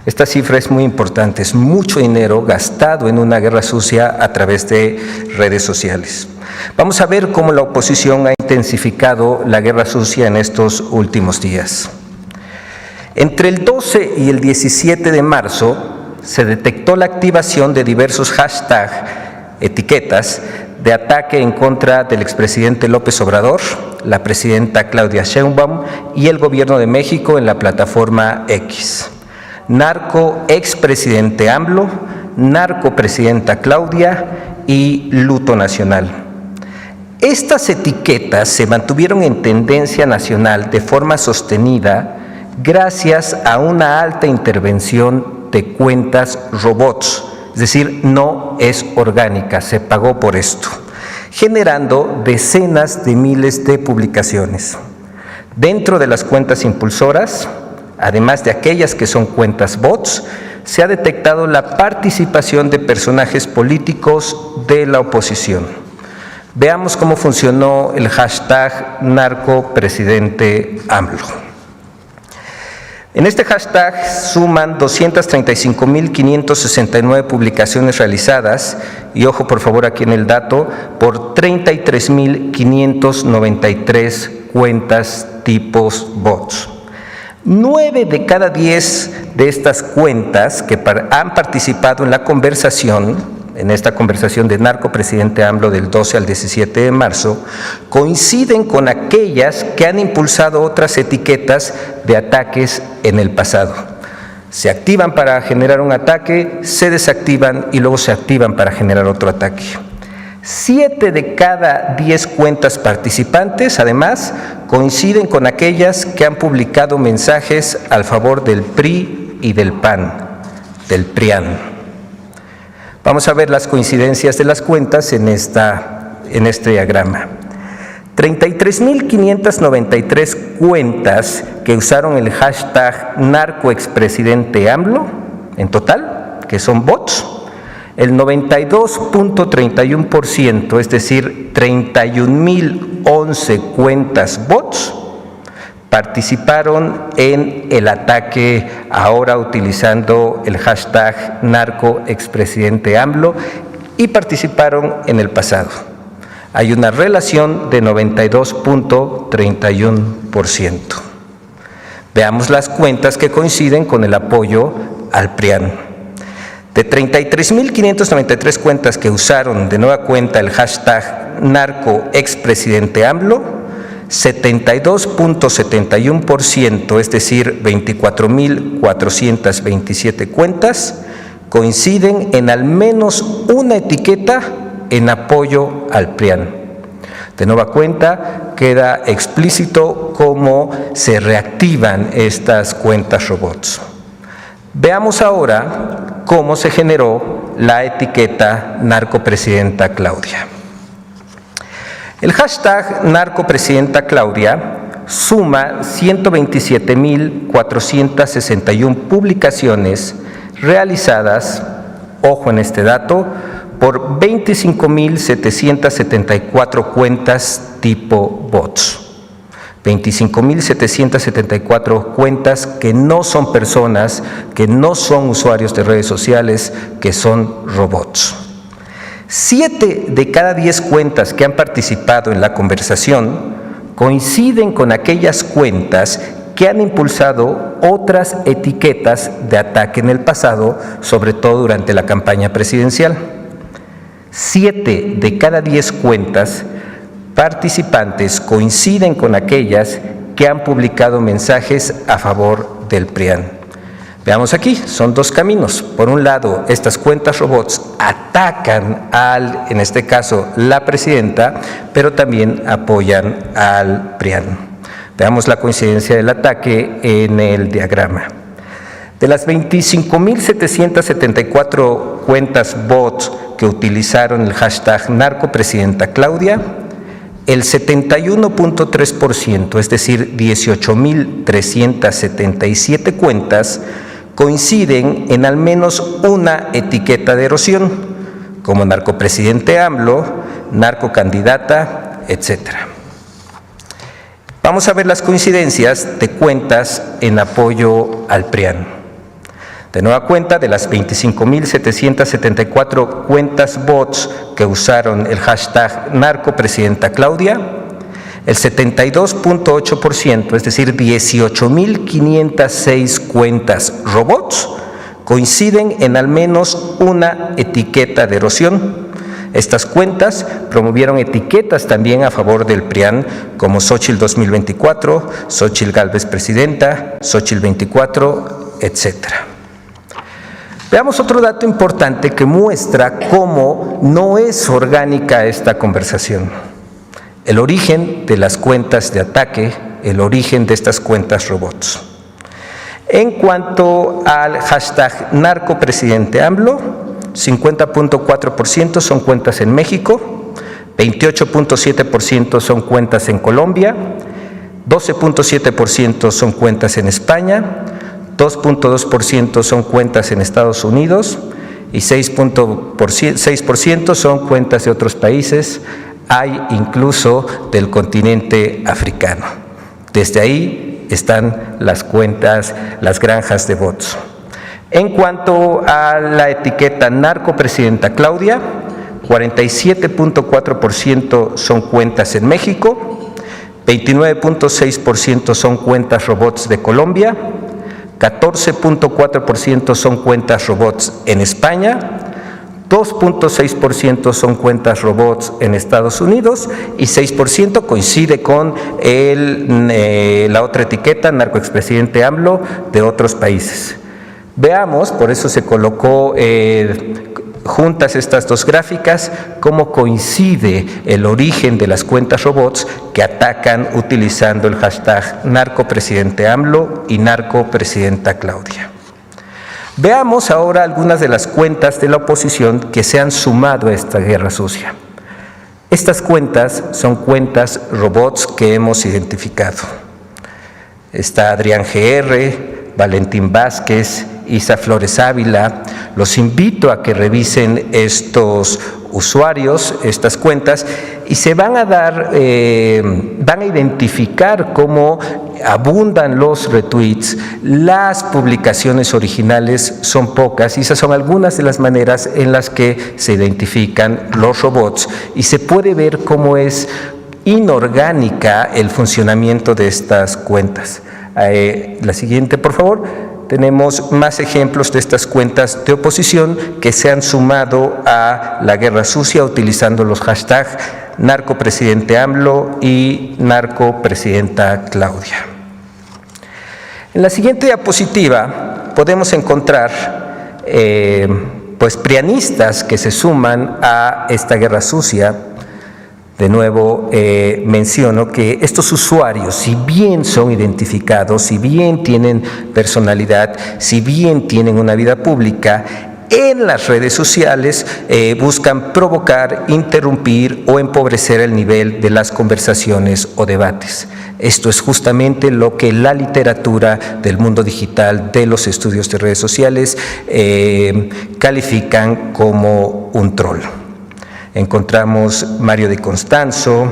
Esta cifra es muy importante, es mucho dinero gastado en una guerra sucia a través de redes sociales. Vamos a ver cómo la oposición ha intensificado la guerra sucia en estos últimos días. Entre el 12 y el 17 de marzo se detectó la activación de diversos hashtags, etiquetas, de ataque en contra del expresidente López Obrador, la presidenta Claudia Sheinbaum y el gobierno de México en la plataforma X. Narco expresidente AMLO, narco presidenta Claudia y luto nacional. Estas etiquetas se mantuvieron en tendencia nacional de forma sostenida gracias a una alta intervención de cuentas robots, es decir, no es orgánica, se pagó por esto, generando decenas de miles de publicaciones. Dentro de las cuentas impulsoras, además de aquellas que son cuentas bots, se ha detectado la participación de personajes políticos de la oposición. Veamos cómo funcionó el hashtag narcopresidente AMLO. En este hashtag suman 235.569 publicaciones realizadas, y ojo por favor aquí en el dato, por 33.593 cuentas tipos bots. 9 de cada 10 de estas cuentas que han participado en la conversación, en esta conversación de narcopresidente AMLO del 12 al 17 de marzo, coinciden con aquellas que han impulsado otras etiquetas de ataques en el pasado. Se activan para generar un ataque, se desactivan y luego se activan para generar otro ataque. 7 de cada 10 cuentas participantes, además, coinciden con aquellas que han publicado mensajes al favor del PRI y del PAN, del PRIAN. Vamos a ver las coincidencias de las cuentas en este diagrama. 33.593 cuentas que usaron el hashtag narcoexpresidente AMLO en total, que son bots. El 92.31%, es decir, 31.011 cuentas bots, participaron en el ataque ahora utilizando el hashtag narcoexpresidente AMLO y participaron en el pasado. Hay una relación de 92.31%. Veamos las cuentas que coinciden con el apoyo al PRIAN. De 33.593 cuentas que usaron de nueva cuenta el hashtag narcoexpresidente AMLO, 72.71%, es decir, 24.427 cuentas, coinciden en al menos una etiqueta en apoyo al PRIAN. De nueva cuenta, queda explícito cómo se reactivan estas cuentas robots. Veamos ahora cómo se generó la etiqueta narcopresidenta Claudia. El hashtag narcopresidenta Claudia suma 127.461 publicaciones realizadas, ojo en este dato, por 25.774 cuentas tipo bots. 25.774 cuentas que no son personas, que no son usuarios de redes sociales, que son robots. 7 de cada 10 cuentas que han participado en la conversación coinciden con aquellas cuentas que han impulsado otras etiquetas de ataque en el pasado, sobre todo durante la campaña presidencial. 7 de cada 10 cuentas participantes coinciden con aquellas que han publicado mensajes a favor del PRIAN. Veamos aquí, son dos caminos. Por un lado, estas cuentas robots atacan en este caso, la presidenta, pero también apoyan al PRIAN. Veamos la coincidencia del ataque en el diagrama. De las 25.774 cuentas bots que utilizaron el hashtag narcopresidenta Claudia, el 71.3%, es decir, 18.377 cuentas, coinciden en al menos una etiqueta de erosión, como narcopresidente AMLO, narcocandidata, etc. Vamos a ver las coincidencias de cuentas en apoyo al PRIAN. De nueva cuenta, de las 25.774 cuentas bots que usaron el hashtag narcopresidenta Claudia, el 72.8%, es decir, 18.506 cuentas robots, coinciden en al menos una etiqueta de erosión. Estas cuentas promovieron etiquetas también a favor del PRIAN, como Xóchitl 2024, Xóchitl Gálvez presidenta, Xóchitl 24, etc. Veamos otro dato importante que muestra cómo no es orgánica esta conversación. El origen de las cuentas de ataque, el origen de estas cuentas robots. En cuanto al hashtag narcopresidente AMLO, 50.4% son cuentas en México, 28.7% son cuentas en Colombia, 12.7% son cuentas en España, 2.2% son cuentas en Estados Unidos y 6% son cuentas de otros países, hay incluso del continente africano. Desde ahí están las cuentas, las granjas de bots. En cuanto a la etiqueta narcopresidenta Claudia, 47.4% son cuentas en México, 29.6% son cuentas robots de Colombia, 14.4% son cuentas robots en España, 2.6% son cuentas robots en Estados Unidos y 6% coincide con la otra etiqueta, narcoexpresidente AMLO, de otros países. Veamos, por eso se colocó juntas estas dos gráficas, cómo coincide el origen de las cuentas robots que atacan utilizando el hashtag narcopresidente AMLO y narcopresidenta Claudia. Veamos ahora algunas de las cuentas de la oposición que se han sumado a esta guerra sucia. Estas cuentas son cuentas robots que hemos identificado. Está Adrián GR, Valentín Vázquez, Isa Flores Ávila. Los invito a que revisen estos usuarios, estas cuentas, y se van a identificar cómo abundan los retweets, las publicaciones originales son pocas y esas son algunas de las maneras en las que se identifican los robots y se puede ver cómo es inorgánica el funcionamiento de estas cuentas. La siguiente, por favor. Tenemos más ejemplos de estas cuentas de oposición que se han sumado a la guerra sucia utilizando los hashtags narcopresidente AMLO y narcopresidenta Claudia. En la siguiente diapositiva podemos encontrar pues prianistas que se suman a esta guerra sucia. De nuevo menciono que estos usuarios, si bien son identificados, si bien tienen personalidad, si bien tienen una vida pública, en las redes sociales buscan provocar, interrumpir o empobrecer el nivel de las conversaciones o debates. Esto es justamente lo que la literatura del mundo digital, de los estudios de redes sociales, califican como un troll. Encontramos Mario de Constanzo,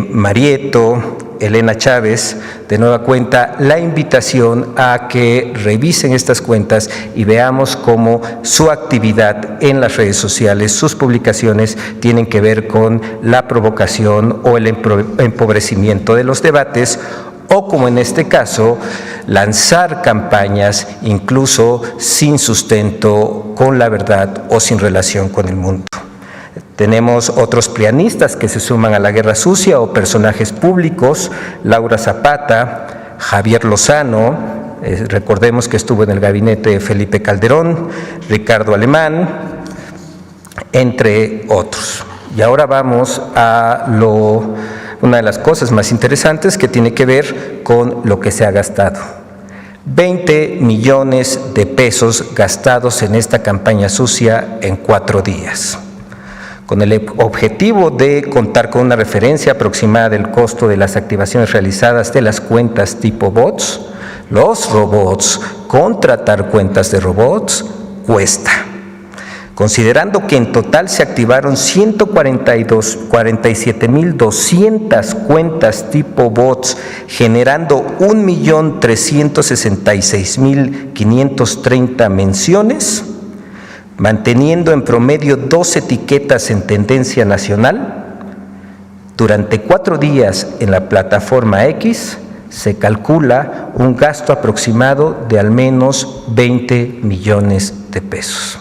Marieto, Elena Chávez, de nueva cuenta, la invitación a que revisen estas cuentas y veamos cómo su actividad en las redes sociales, sus publicaciones, tienen que ver con la provocación o el empobrecimiento de los debates, o como en este caso, lanzar campañas incluso sin sustento, con la verdad o sin relación con el mundo. Tenemos otros prianistas que se suman a la guerra sucia o personajes públicos, Laura Zapata, Javier Lozano, recordemos que estuvo en el gabinete de Felipe Calderón, Ricardo Alemán, entre otros. Y ahora vamos a una de las cosas más interesantes que tiene que ver con lo que se ha gastado. 20 millones de pesos gastados en esta campaña sucia en 4 días. Con el objetivo de contar con una referencia aproximada del costo de las activaciones realizadas de las cuentas tipo bots, los robots, contratar cuentas de robots, cuesta. Considerando que en total se activaron 147.200 cuentas tipo bots, generando 1.366.530 menciones, manteniendo en promedio 2 etiquetas en tendencia nacional, durante 4 días en la plataforma X se calcula un gasto aproximado de al menos 20 millones de pesos.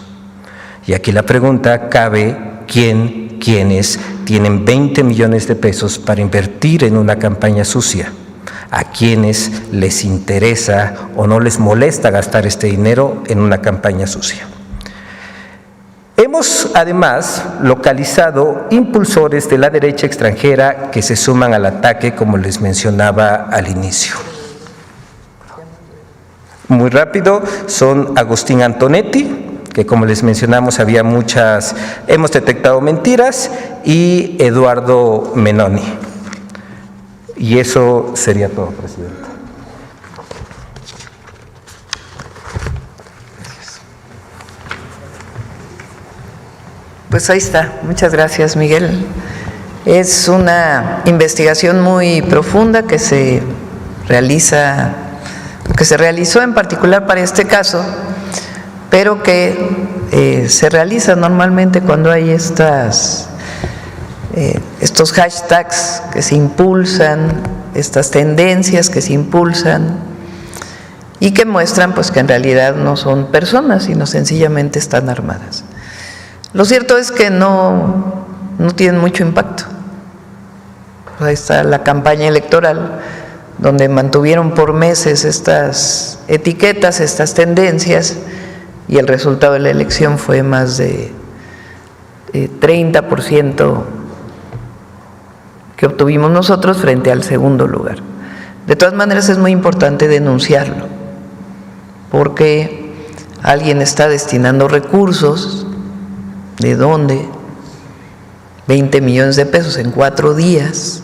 Y aquí la pregunta cabe, ¿quiénes tienen 20 millones de pesos para invertir en una campaña sucia? ¿A quienes les interesa o no les molesta gastar este dinero en una campaña sucia? Hemos además localizado impulsores de la derecha extranjera que se suman al ataque, como les mencionaba al inicio. Muy rápido, son Agustín Antonetti, que como les mencionamos hemos detectado mentiras, y Eduardo Menoni. Y eso sería todo, presidente. Pues ahí está. Muchas gracias, Miguel. Es una investigación muy profunda que se realizó en particular para este caso, pero que se realiza normalmente cuando hay estos hashtags que se impulsan, estas tendencias que se impulsan y que muestran pues que en realidad no son personas, sino sencillamente están armadas. Lo cierto es que no tienen mucho impacto. Ahí está la campaña electoral, donde mantuvieron por meses estas etiquetas, estas tendencias, y el resultado de la elección fue más de 30% que obtuvimos nosotros frente al segundo lugar. De todas maneras es muy importante denunciarlo, porque alguien está destinando recursos. ¿De dónde? 20 millones de pesos en 4 días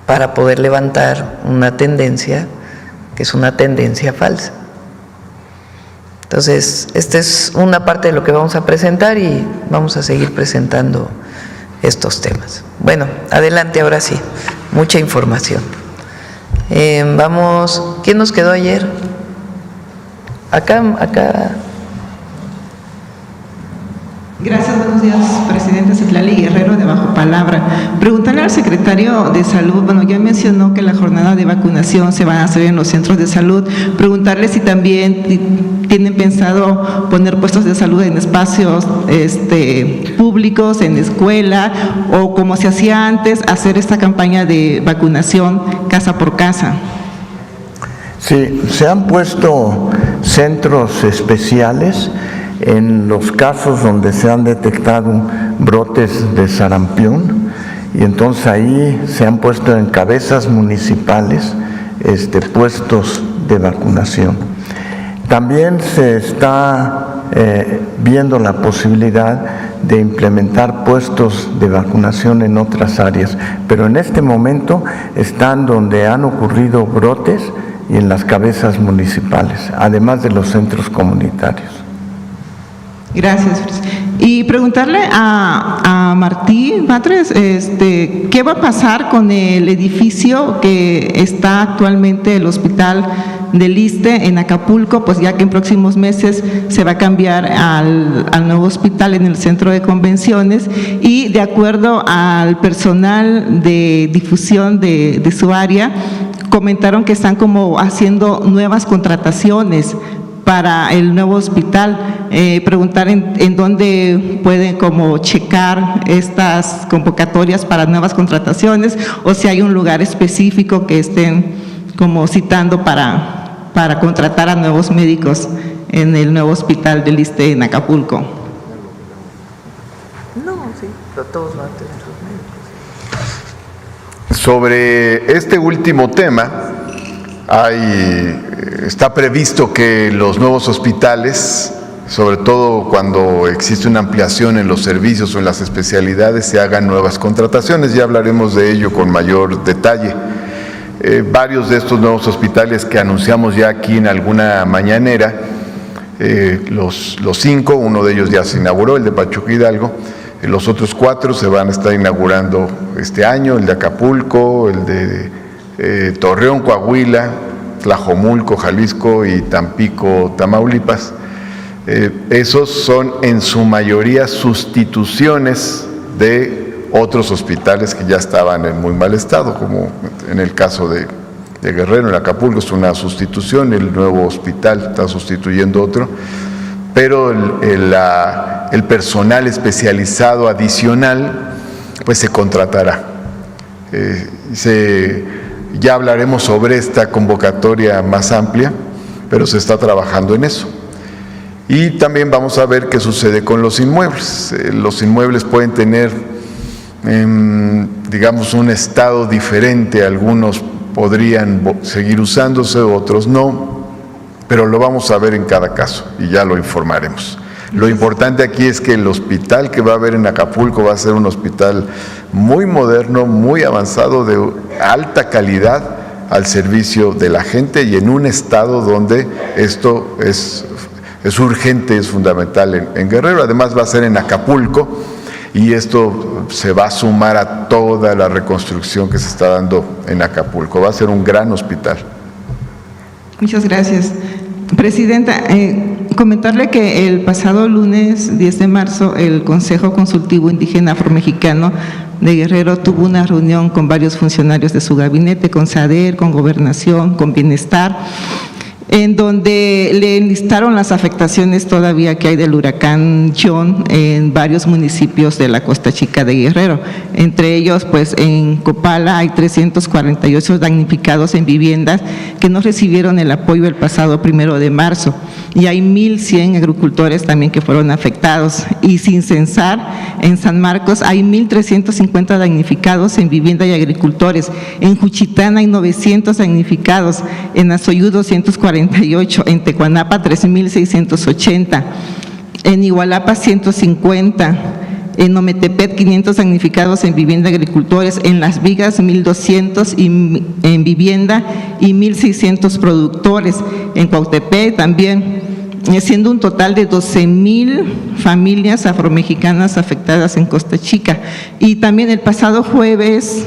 para poder levantar una tendencia que es una tendencia falsa. Entonces, esta es una parte de lo que vamos a presentar y vamos a seguir presentando estos temas. Bueno, adelante ahora sí, mucha información. Vamos, ¿quién nos quedó ayer? Acá. Gracias, buenos días, presidente. Citlali Guerrero, de Bajo Palabra. Preguntarle al secretario de Salud, ya mencionó que la jornada de vacunación se va a hacer en los centros de salud. Preguntarle si también tienen pensado poner puestos de salud en espacios públicos, en escuela, o como se hacía antes, hacer esta campaña de vacunación casa por casa. Sí, se han puesto centros especiales en los casos donde se han detectado brotes de sarampión, y entonces ahí se han puesto en cabezas municipales puestos de vacunación. También se está viendo la posibilidad de implementar puestos de vacunación en otras áreas, pero en este momento están donde han ocurrido brotes y en las cabezas municipales, además de los centros comunitarios. Gracias. Y preguntarle a Martí Batres, ¿qué va a pasar con el edificio que está actualmente el hospital del ISSSTE en Acapulco? Pues ya que en próximos meses se va a cambiar al nuevo hospital en el centro de convenciones, y de acuerdo al personal de difusión de su área, comentaron que están como haciendo nuevas contrataciones para el nuevo hospital. Preguntar en dónde pueden como checar estas convocatorias para nuevas contrataciones, o si hay un lugar específico que estén como citando para contratar a nuevos médicos en el nuevo hospital del ISSSTE en Acapulco. No, sí, pero todos van a tener sus médicos. Sobre este último tema, está previsto que los nuevos hospitales, sobre todo cuando existe una ampliación en los servicios o en las especialidades, se hagan nuevas contrataciones. Ya hablaremos de ello con mayor detalle. Varios de estos nuevos hospitales que anunciamos ya aquí en alguna mañanera, los 5, uno de ellos ya se inauguró, el de Pachuca Hidalgo, los otros 4 se van a estar inaugurando este año, el de Acapulco, el de Torreón, Coahuila, Tlajomulco, Jalisco, y Tampico, Tamaulipas. Esos son en su mayoría sustituciones de otros hospitales que ya estaban en muy mal estado, como en el caso de Guerrero, en Acapulco es una sustitución, el nuevo hospital está sustituyendo otro, pero el personal especializado adicional pues se contratará. Ya hablaremos sobre esta convocatoria más amplia, pero se está trabajando en eso. Y también vamos a ver qué sucede con los inmuebles. Los inmuebles pueden tener, digamos, un estado diferente. Algunos podrían seguir usándose, otros no, pero lo vamos a ver en cada caso y ya lo informaremos. Lo importante aquí es que el hospital que va a haber en Acapulco va a ser un hospital muy moderno, muy avanzado, de alta calidad al servicio de la gente, y en un estado donde esto es urgente, es fundamental en Guerrero. Además va a ser en Acapulco, y esto se va a sumar a toda la reconstrucción que se está dando en Acapulco. Va a ser un gran hospital. Muchas gracias. Presidenta, comentarle que el pasado lunes 10 de marzo el Consejo Consultivo Indígena Afromexicano de Guerrero tuvo una reunión con varios funcionarios de su gabinete, con SADER, con Gobernación, con Bienestar, en donde le enlistaron las afectaciones todavía que hay del huracán John en varios municipios de la Costa Chica de Guerrero. Entre ellos, pues en Copala hay 348 damnificados en viviendas que no recibieron el apoyo el pasado 1 de marzo, y hay 1,100 agricultores también que fueron afectados. Y sin censar, en San Marcos hay 1,350 damnificados en vivienda y agricultores, en Juchitán hay 900 damnificados, en Azoyú 248, en Tecuanapa 3,680, en Igualapa 150, en Ometepec 500 damnificados en vivienda y agricultores, en Las Vigas 1,200 en vivienda y 1,600 productores, en Cuautepec también, siendo un total de 12,000 familias afromexicanas afectadas en Costa Chica. Y también el pasado jueves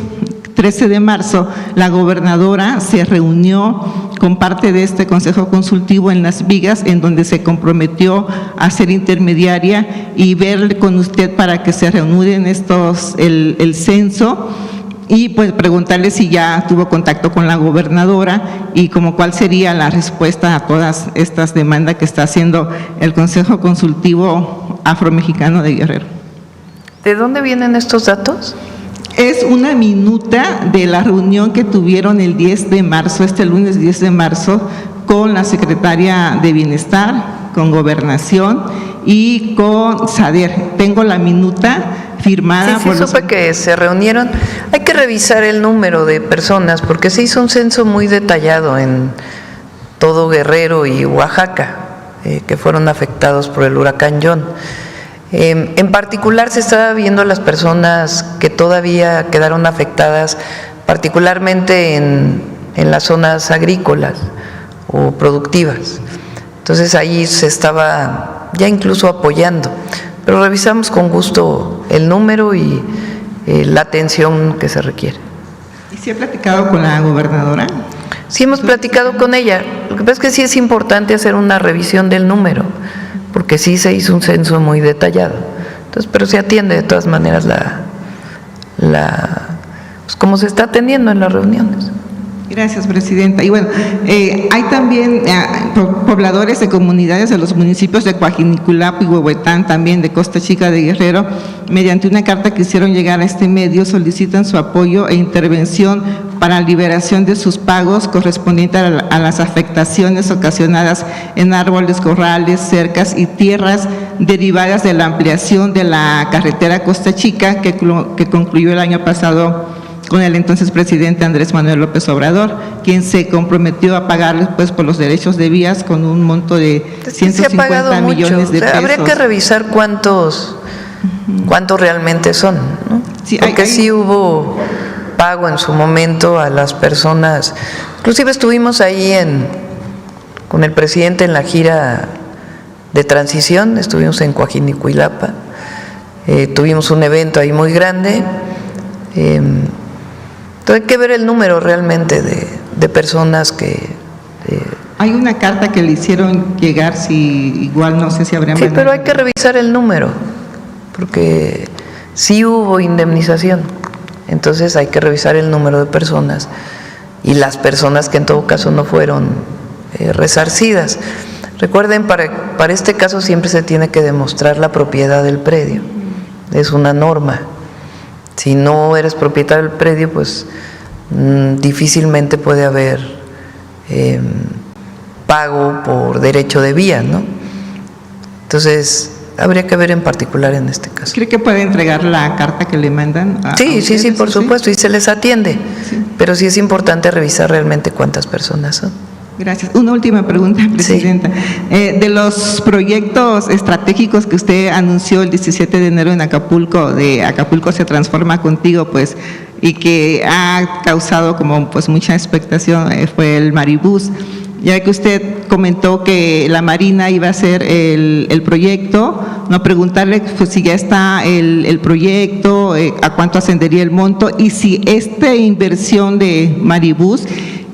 13 de marzo, la gobernadora se reunió con parte de este Consejo Consultivo en Las Vigas, en donde se comprometió a ser intermediaria y ver con usted para que se reanuden el censo, y pues preguntarle si ya tuvo contacto con la gobernadora y como cuál sería la respuesta a todas estas demandas que está haciendo el Consejo Consultivo Afromexicano de Guerrero. ¿De dónde vienen estos datos? Es una minuta de la reunión que tuvieron el 10 de marzo, este lunes 10 de marzo, con la Secretaria de Bienestar, con Gobernación y con SADER. Tengo la minuta firmada. Sí, supe que se reunieron. Hay que revisar el número de personas porque se hizo un censo muy detallado en todo Guerrero y Oaxaca, que fueron afectados por el huracán John. En particular se estaba viendo las personas que todavía quedaron afectadas, particularmente en las zonas agrícolas o productivas. Entonces ahí se estaba ya incluso apoyando, pero revisamos con gusto el número y la atención que se requiere. ¿Y si ha platicado con la gobernadora? Sí, hemos platicado con ella. Lo que pasa es que sí es importante hacer una revisión del número, porque sí se hizo un censo muy detallado. Entonces, pero se atiende de todas maneras pues como se está atendiendo en las reuniones. Gracias, Presidenta. Y bueno, hay también pobladores de comunidades de los municipios de Coajinicuilapa y Huehuetán, también de Costa Chica de Guerrero, mediante una carta que hicieron llegar a este medio, solicitan su apoyo e intervención para liberación de sus pagos correspondientes a las afectaciones ocasionadas en árboles, corrales, cercas y tierras derivadas de la ampliación de la carretera Costa Chica que concluyó el año pasado con el entonces presidente Andrés Manuel López Obrador, quien se comprometió a pagarles pues por los derechos de vías con un monto de 150 millones de pesos. Habría que revisar cuántos realmente son, ¿no? Sí, porque sí hubo pago en su momento a las personas. Inclusive estuvimos ahí con el presidente en la gira de transición, estuvimos en Coajinicuilapa, tuvimos un evento ahí muy grande. Entonces hay que ver el número realmente de personas que… Hay una carta que le hicieron llegar, si igual no sé si habría… Sí, pero hay que revisar el número, porque sí hubo indemnización. Entonces hay que revisar el número de personas y las personas que en todo caso no fueron resarcidas. Recuerden, para este caso siempre se tiene que demostrar la propiedad del predio, es una norma. Si no eres propietario del predio, pues difícilmente puede haber pago por derecho de vía, ¿no? Entonces, habría que ver en particular en este caso. ¿Cree que puede entregar la carta que le mandan? Sí, por supuesto, y se les atiende, sí. Pero sí es importante revisar realmente cuántas personas son. Gracias. Una última pregunta, Presidenta. Sí. De los proyectos estratégicos que usted anunció el 17 de enero en Acapulco, de Acapulco se transforma contigo, pues, y que ha causado como pues mucha expectación, fue el Maribús. Ya que usted comentó que la Marina iba a hacer el proyecto, no preguntarle pues, si ya está el proyecto, a cuánto ascendería el monto y si esta inversión de Maribús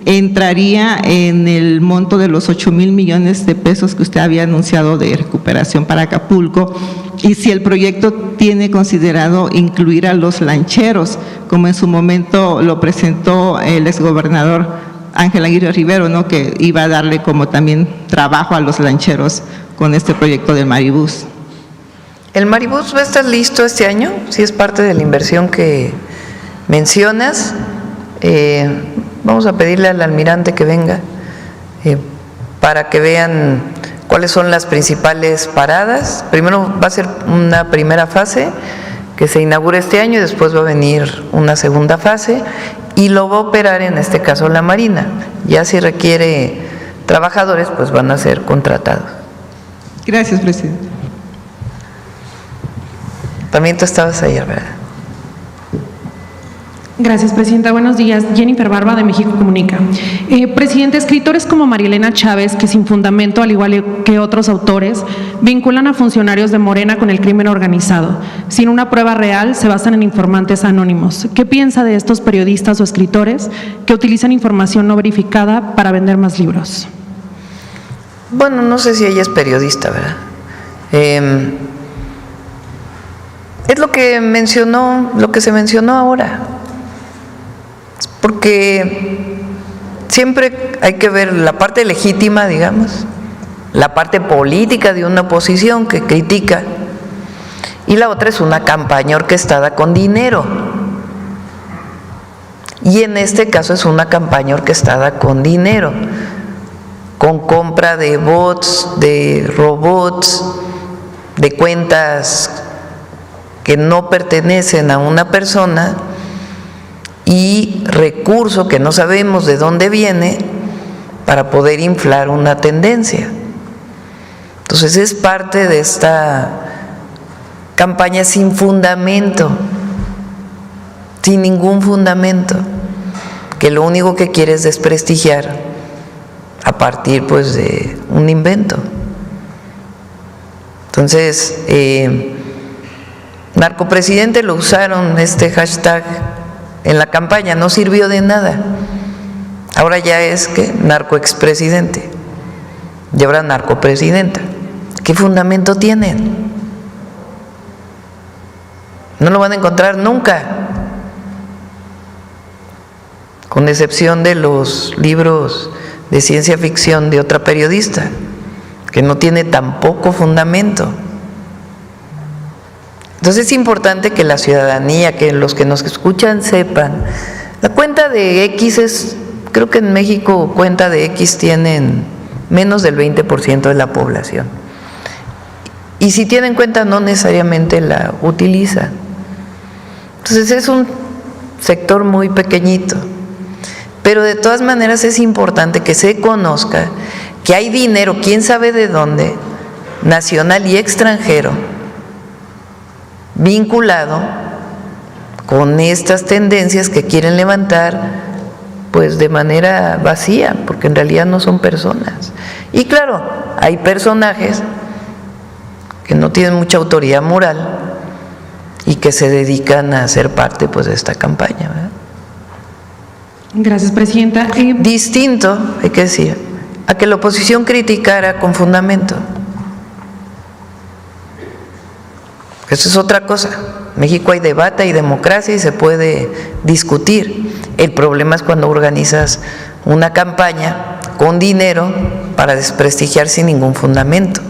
entraría en el monto de los 8,000 millones de pesos que usted había anunciado de recuperación para Acapulco y si el proyecto tiene considerado incluir a los lancheros, como en su momento lo presentó el exgobernador Ángel Aguirre Rivero, ¿no? Que iba a darle como también trabajo a los lancheros con este proyecto del Maribús. ¿El Maribús va a estar listo este año? Sí, es parte de la inversión que mencionas. Vamos a pedirle al almirante que venga para que vean cuáles son las principales paradas. Primero va a ser una primera fase que se inaugura este año y después va a venir una segunda fase y lo va a operar en este caso la Marina. Ya si requiere trabajadores, pues van a ser contratados. Gracias, Presidente. También tú estabas ayer, ¿verdad? Gracias, Presidenta. Buenos días. Jennifer Barba, de México Comunica. Presidente, escritores como Marielena Chávez, que sin fundamento, al igual que otros autores, vinculan a funcionarios de Morena con el crimen organizado. Sin una prueba real, se basan en informantes anónimos. ¿Qué piensa de estos periodistas o escritores que utilizan información no verificada para vender más libros? Bueno, no sé si ella es periodista, ¿verdad? Es lo que se mencionó ahora. Porque siempre hay que ver la parte legítima, digamos, la parte política de una oposición que critica, y la otra es una campaña orquestada con dinero. Y en este caso es una campaña orquestada con dinero. con compra de bots, de robots, de cuentas que no pertenecen a una persona y recurso que no sabemos de dónde viene para poder inflar una tendencia. Entonces es parte de esta campaña sin fundamento, sin ningún fundamento, que lo único que quiere es desprestigiar a partir pues de un invento. Entonces, narcopresidente lo usaron este hashtag en la campaña, no sirvió de nada. Ahora ya es que narcoexpresidente y ahora narcopresidenta. ¿Qué fundamento tienen? No lo van a encontrar nunca, con excepción de los libros de ciencia ficción de otra periodista, que no tiene tampoco fundamento. Entonces es importante que la ciudadanía, que los que nos escuchan sepan, la cuenta de X es, creo que en México cuenta de X tienen menos del 20% de la población. Y si tienen cuenta no necesariamente la utilizan. Entonces es un sector muy pequeñito. Pero de todas maneras es importante que se conozca que hay dinero, quién sabe de dónde, nacional y extranjero, vinculado con estas tendencias que quieren levantar pues de manera vacía, porque en realidad no son personas. Y claro, hay personajes que no tienen mucha autoridad moral y que se dedican a ser parte pues de esta campaña, ¿verdad? Gracias, presidenta. Distinto, hay que decir, a que la oposición criticara con fundamento. Eso es otra cosa. En México hay debate, hay democracia y se puede discutir. El problema es cuando organizas una campaña con dinero para desprestigiar sin ningún fundamento.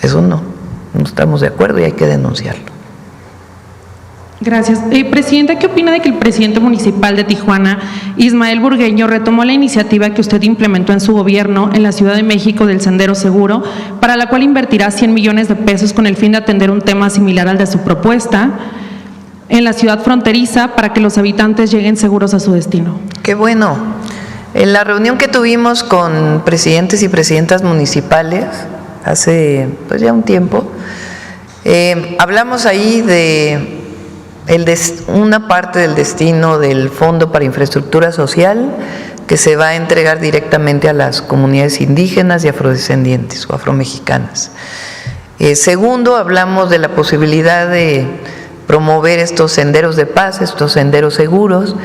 Eso no estamos de acuerdo y hay que denunciarlo. Gracias. Presidenta, ¿qué opina de que el presidente municipal de Tijuana, Ismael Burgueño, retomó la iniciativa que usted implementó en su gobierno en la Ciudad de México del Sendero Seguro, para la cual invertirá 100 millones de pesos con el fin de atender un tema similar al de su propuesta en la ciudad fronteriza para que los habitantes lleguen seguros a su destino? Qué bueno. En la reunión que tuvimos con presidentes y presidentas municipales hace pues ya un tiempo, hablamos ahí de una parte del destino del Fondo para Infraestructura Social que se va a entregar directamente a las comunidades indígenas y afrodescendientes o afromexicanas. Segundo, hablamos de la posibilidad de promover estos senderos de paz, estos senderos seguros,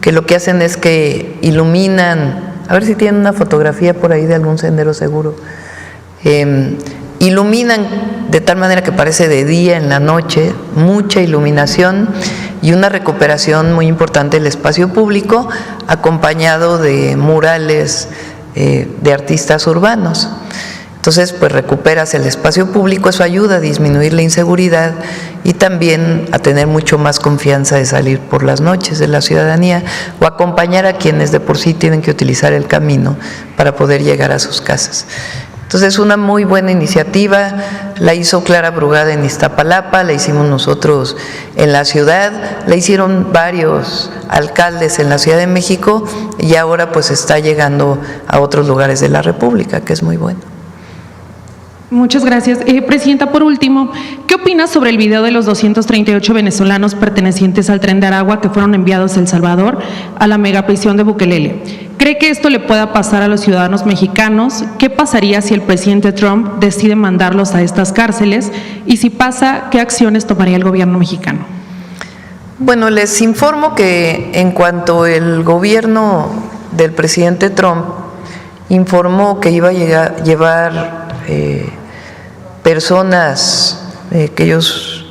que lo que hacen es que iluminan, a ver si tienen una fotografía por ahí de algún sendero seguro, iluminan de tal manera que parece de día en la noche, mucha iluminación y una recuperación muy importante del espacio público, acompañado de murales de artistas urbanos. Entonces, pues recuperas el espacio público, eso ayuda a disminuir la inseguridad y también a tener mucho más confianza de salir por las noches de la ciudadanía o acompañar a quienes de por sí tienen que utilizar el camino para poder llegar a sus casas. Entonces, una muy buena iniciativa, la hizo Clara Brugada en Iztapalapa, la hicimos nosotros en la ciudad, la hicieron varios alcaldes en la Ciudad de México y ahora pues está llegando a otros lugares de la República, que es muy bueno. Muchas gracias. Presidenta, por último, ¿qué opina sobre el video de los 238 venezolanos pertenecientes al Tren de Aragua que fueron enviados a El Salvador a la megaprisión de Bukelele? ¿Cree que esto le pueda pasar a los ciudadanos mexicanos? ¿Qué pasaría si el presidente Trump decide mandarlos a estas cárceles? Y si pasa, ¿qué acciones tomaría el gobierno mexicano? Bueno, les informo que en cuanto el gobierno del presidente Trump informó que iba a llevar personas que ellos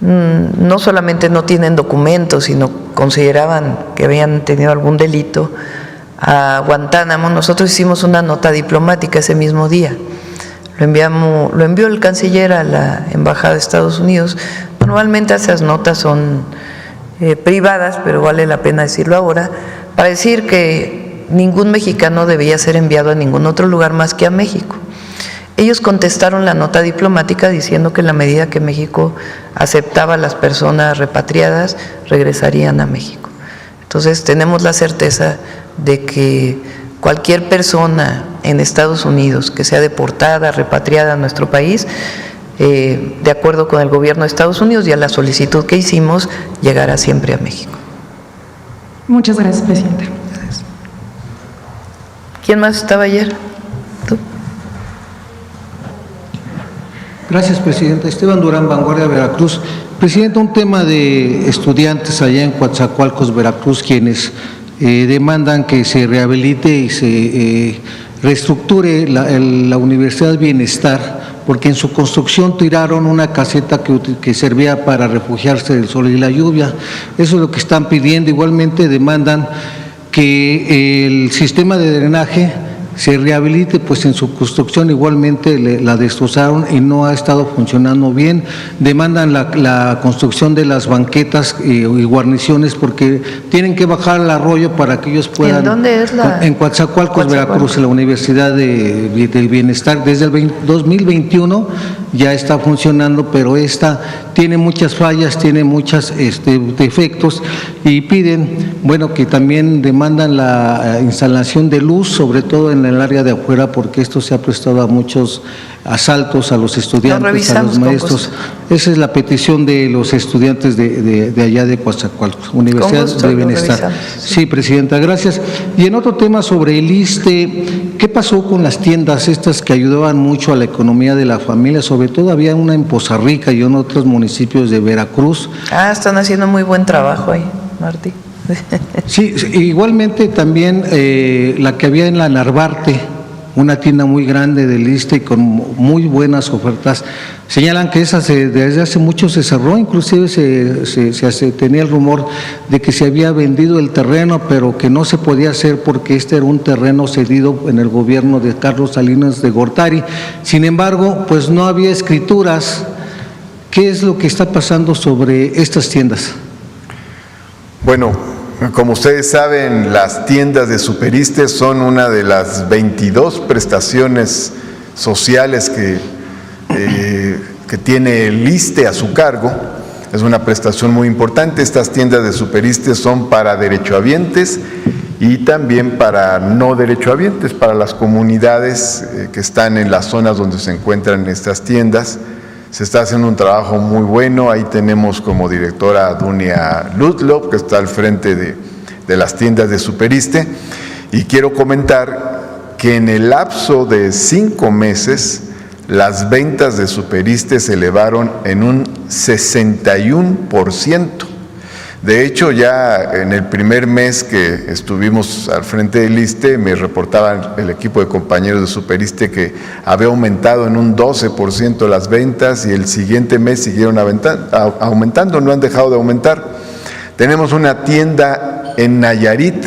no solamente no tienen documentos, sino consideraban que habían tenido algún delito, a Guantánamo, nosotros hicimos una nota diplomática ese mismo día. Lo envió el canciller a la Embajada de Estados Unidos. Normalmente esas notas son privadas, pero vale la pena decirlo ahora, para decir que ningún mexicano debía ser enviado a ningún otro lugar más que a México. Ellos contestaron la nota diplomática diciendo que en la medida que México aceptaba a las personas repatriadas, regresarían a México. Entonces tenemos la certeza de que cualquier persona en Estados Unidos que sea deportada, repatriada a nuestro país, de acuerdo con el gobierno de Estados Unidos y a la solicitud que hicimos, llegará siempre a México. Muchas gracias, presidente. Gracias. ¿Quién más estaba ayer? ¿Tú? Gracias, presidenta. Esteban Durán, Vanguardia, Veracruz. Presidenta, un tema de estudiantes allá en Coatzacoalcos, Veracruz, quienes demandan que se rehabilite y se reestructure la Universidad Bienestar, porque en su construcción tiraron una caseta que servía para refugiarse del sol y la lluvia. Eso es lo que están pidiendo. Igualmente demandan que el sistema de drenaje se rehabilite, pues en su construcción igualmente la destrozaron y no ha estado funcionando bien. Demandan la construcción de las banquetas y guarniciones porque tienen que bajar al arroyo para que ellos puedan… ¿En dónde es la? En Coatzacoalcos, Veracruz, en la Universidad del Bienestar. Desde el 2021 ya está funcionando, pero esta tiene muchas fallas, tiene muchos defectos y piden, bueno, que también demandan la instalación de luz, sobre todo en el área de afuera, porque esto se ha prestado a muchos asaltos a los estudiantes, a los maestros. Esa es la petición de los estudiantes de allá de Coatzacoalcos, Universidad de Bienestar. Sí, presidenta, gracias. Y en otro tema sobre el ISSSTE, ¿qué pasó con las tiendas estas que ayudaban mucho a la economía de la familia? Sobre todo había una en Poza Rica y en otros municipios de Veracruz. Están haciendo muy buen trabajo ahí, Martí. Sí, igualmente también la que había en la Narvarte, una tienda muy grande del ISSSTE con muy buenas ofertas. Señalan que esa desde hace mucho se cerró, inclusive se tenía el rumor de que se había vendido el terreno, pero que no se podía hacer porque este era un terreno cedido en el gobierno de Carlos Salinas de Gortari. Sin embargo, pues no había escrituras. ¿Qué es lo que está pasando sobre estas tiendas? Bueno, como ustedes saben, las tiendas de Super-ISSSTE son una de las 22 prestaciones sociales que tiene el ISSSTE a su cargo. Es una prestación muy importante. Estas tiendas de Super-ISSSTE son para derechohabientes y también para no derechohabientes, para las comunidades que están en las zonas donde se encuentran estas tiendas. Se está haciendo un trabajo muy bueno. Ahí tenemos como directora a Dunia Ludlow, que está al frente de las tiendas de Super-ISSSTE. Y quiero comentar que en el lapso de 5 meses, las ventas de Super-ISSSTE se elevaron en un 61%. De hecho, ya en el primer mes que estuvimos al frente del ISSSTE, me reportaba el equipo de compañeros de Super-ISSSTE que había aumentado en un 12% las ventas y el siguiente mes siguieron aumentando, no han dejado de aumentar. Tenemos una tienda en Nayarit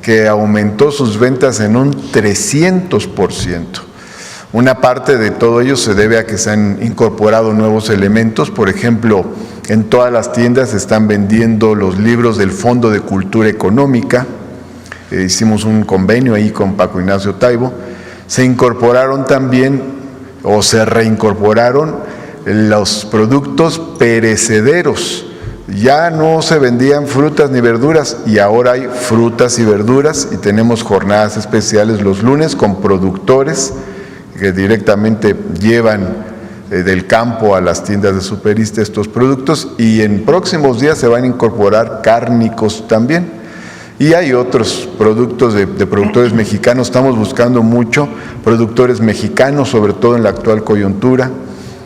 que aumentó sus ventas en un 300%. Una parte de todo ello se debe a que se han incorporado nuevos elementos. Por ejemplo, en todas las tiendas se están vendiendo los libros del Fondo de Cultura Económica. Hicimos un convenio ahí con Paco Ignacio Taibo. Se incorporaron también, o se reincorporaron, los productos perecederos. Ya no se vendían frutas ni verduras y ahora hay frutas y verduras y tenemos jornadas especiales los lunes con productores que directamente llevan del campo a las tiendas de Super-ISSSTE estos productos, y en próximos días se van a incorporar cárnicos también. Y hay otros productos de productores mexicanos. Estamos buscando mucho productores mexicanos, sobre todo en la actual coyuntura,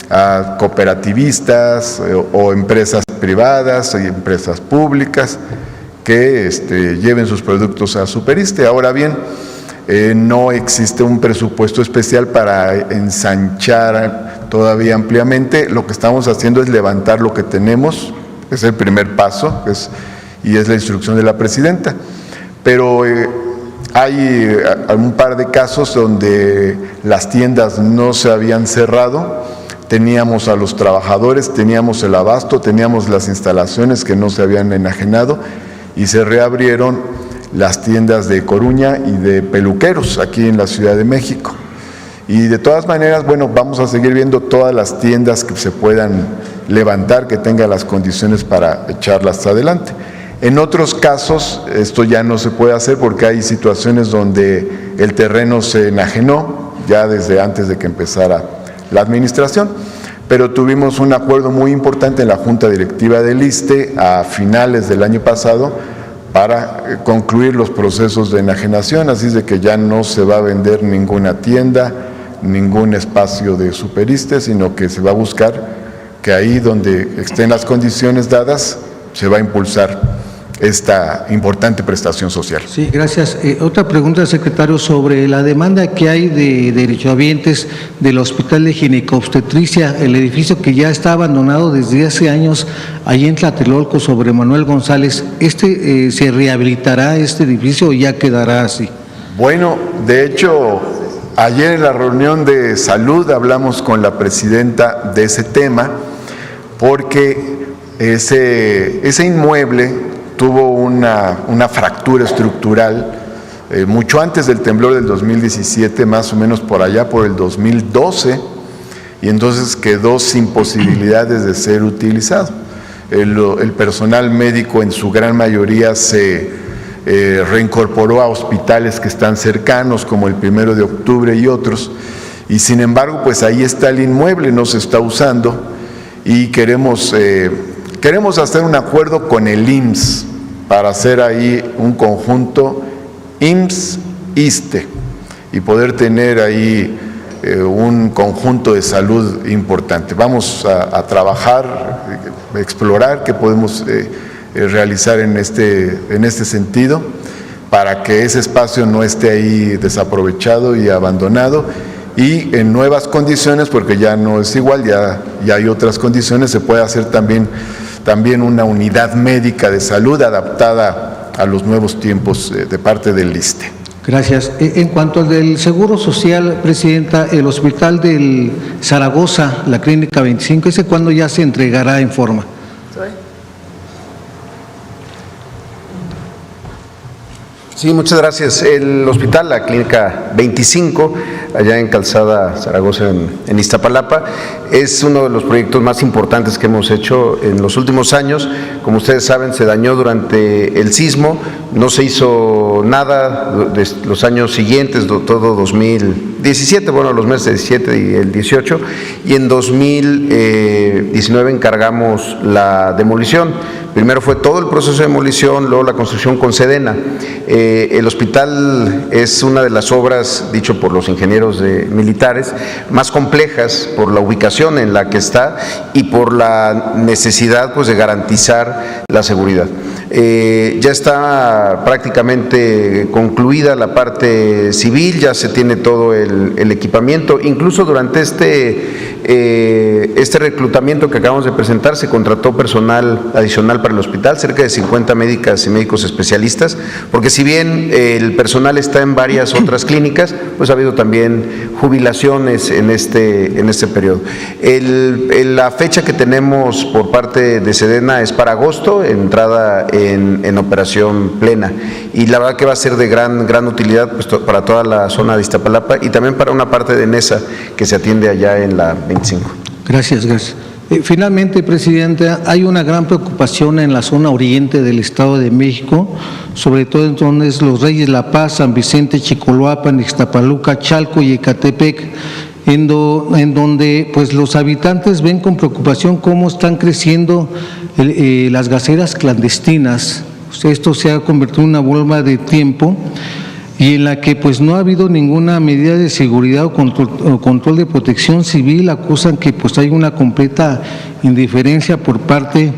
a cooperativistas o empresas privadas y empresas públicas que lleven sus productos a Super-ISSSTE. Ahora bien, no existe un presupuesto especial para ensanchar todavía ampliamente. Lo que estamos haciendo es levantar lo que tenemos, es el primer paso, y es la instrucción de la presidenta. Pero hay un par de casos donde las tiendas no se habían cerrado, teníamos a los trabajadores, teníamos el abasto, teníamos las instalaciones que no se habían enajenado y se reabrieron las tiendas de Coruña y de peluqueros aquí en la Ciudad de México. Y de todas maneras, bueno, vamos a seguir viendo todas las tiendas que se puedan levantar, que tengan las condiciones para echarlas adelante. En otros casos, esto ya no se puede hacer porque hay situaciones donde el terreno se enajenó ya desde antes de que empezara la administración, pero tuvimos un acuerdo muy importante en la Junta Directiva del ISSSTE a finales del año pasado para concluir los procesos de enajenación, así es de que ya no se va a vender ninguna tienda, ningún espacio de Superiste, sino que se va a buscar que ahí donde estén las condiciones dadas se va a impulsar esta importante prestación social. Sí, gracias. Otra pregunta, secretario, sobre la demanda que hay de derechohabientes del Hospital de Gineco-Obstetricia, el edificio que ya está abandonado desde hace años, ahí en Tlatelolco, sobre Manuel González. ¿Se rehabilitará este edificio o ya quedará así? Bueno, de hecho, ayer en la reunión de salud hablamos con la presidenta de ese tema, porque ese inmueble tuvo una fractura estructural mucho antes del temblor del 2017, más o menos por allá por el 2012, y entonces quedó sin posibilidades de ser utilizado. El personal médico en su gran mayoría se reincorporó a hospitales que están cercanos, como el 1 de octubre y otros, y sin embargo, pues ahí está el inmueble, no se está usando, y queremos hacer un acuerdo con el IMSS para hacer ahí un conjunto IMSS-ISSSTE y poder tener ahí un conjunto de salud importante. Vamos a trabajar, explorar qué podemos realizar en este sentido para que ese espacio no esté ahí desaprovechado y abandonado, y en nuevas condiciones, porque ya no es igual, ya hay otras condiciones, se puede hacer también una unidad médica de salud adaptada a los nuevos tiempos de parte del ISSSTE. Gracias. En cuanto al del Seguro Social, Presidenta, el Hospital del Zaragoza, la Clínica 25, ¿ese cuándo ya se entregará en forma? Sí, muchas gracias. El hospital, la Clínica 25, allá en Calzada Zaragoza, en Iztapalapa, es uno de los proyectos más importantes que hemos hecho en los últimos años. Como ustedes saben, se dañó durante el sismo, no se hizo nada de los años siguientes, todo 2017, bueno, los meses 17 y el 18, y en 2019 encargamos la demolición. Primero fue todo el proceso de demolición, luego la construcción con Sedena. El hospital es una de las obras, dicho por los ingenieros militares, más complejas por la ubicación en la que está y por la necesidad, pues, de garantizar la seguridad. Ya está prácticamente concluida la parte civil, ya se tiene todo el equipamiento. Incluso durante este reclutamiento que acabamos de presentar, se contrató personal adicional para el hospital, cerca de 50 médicas y médicos especialistas, porque si bien el personal está en varias otras clínicas, pues ha habido también jubilaciones en este periodo. La fecha que tenemos por parte de Sedena es para agosto, entrada en operación plena, y la verdad que va a ser de gran utilidad, pues, para toda la zona de Iztapalapa y también para una parte de NESA que se atiende allá en la 25. Gracias. Finalmente, Presidenta, hay una gran preocupación en la zona oriente del Estado de México, sobre todo en donde es Los Reyes, La Paz, San Vicente, Chicoloapan, Ixtapaluca, Chalco y Ecatepec, en donde pues los habitantes ven con preocupación cómo están creciendo las gaceras clandestinas. Esto se ha convertido en una bomba de tiempo, y en la que pues no ha habido ninguna medida de seguridad o control de protección civil. Acusan que pues hay una completa indiferencia por parte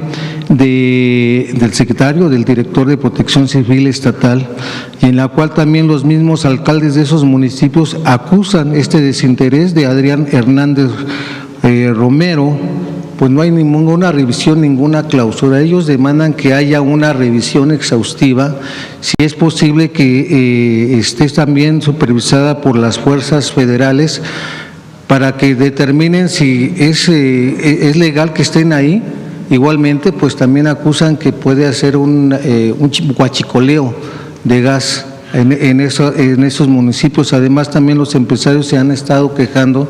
del secretario, del director de Protección Civil Estatal, y en la cual también los mismos alcaldes de esos municipios acusan este desinterés de Adrián Hernández Romero. Pues no hay ninguna revisión, ninguna clausura. Ellos demandan que haya una revisión exhaustiva, si es posible que esté también supervisada por las fuerzas federales, para que determinen si es legal que estén ahí. Igualmente, pues también acusan que puede hacer un huachicoleo de gas en esos municipios. Además, también los empresarios se han estado quejando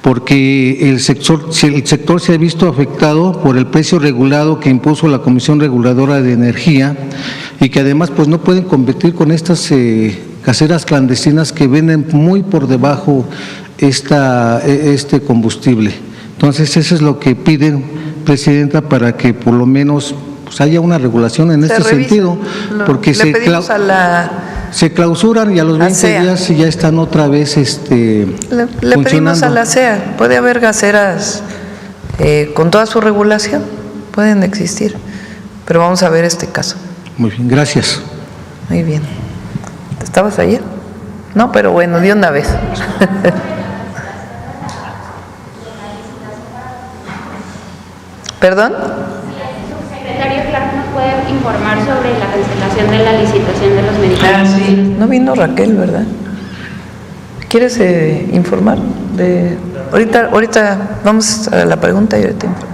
porque el sector se ha visto afectado por el precio regulado que impuso la Comisión Reguladora de Energía y que además pues no pueden competir con estas caseras clandestinas que venden muy por debajo este combustible. Entonces, eso es lo que piden, Presidenta, para que por lo menos pues, haya una regulación en este sentido, porque se clausuran y a los 20 días ya están otra vez Le pedimos a la CEA, puede haber gaseras con toda su regulación, pueden existir, pero vamos a ver este caso. Muy bien, gracias. Muy bien. ¿Estabas ayer? No, pero bueno, de una vez. ¿Perdón? Secretario Clark, ¿nos puede informar sobre la cancelación de la licitación de los medicamentos? Sí. No vino Raquel, ¿verdad? ¿Quieres informar? Ahorita vamos a la pregunta y ahorita informo.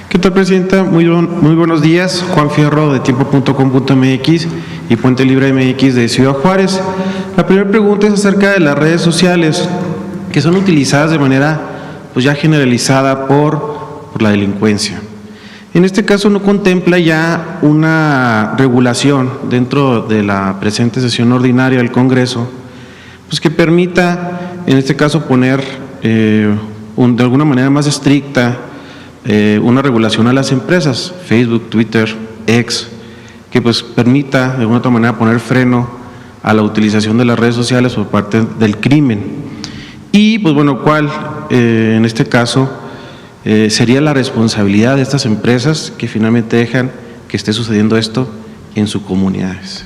¿Qué tal, Presidenta? Muy buenos días. Juan Fierro, de tiempo.com.mx y Puente Libre MX de Ciudad Juárez. La primera pregunta es acerca de las redes sociales que son utilizadas de manera pues ya generalizada por la delincuencia. En este caso no contempla ya una regulación dentro de la presente sesión ordinaria del Congreso, pues que permita, en este caso, poner de alguna manera más estricta una regulación a las empresas, Facebook, Twitter, X, que pues permita de alguna otra manera poner freno a la utilización de las redes sociales por parte del crimen. Y pues bueno, ¿cuál en este caso sería la responsabilidad de estas empresas que finalmente dejan que esté sucediendo esto en sus comunidades?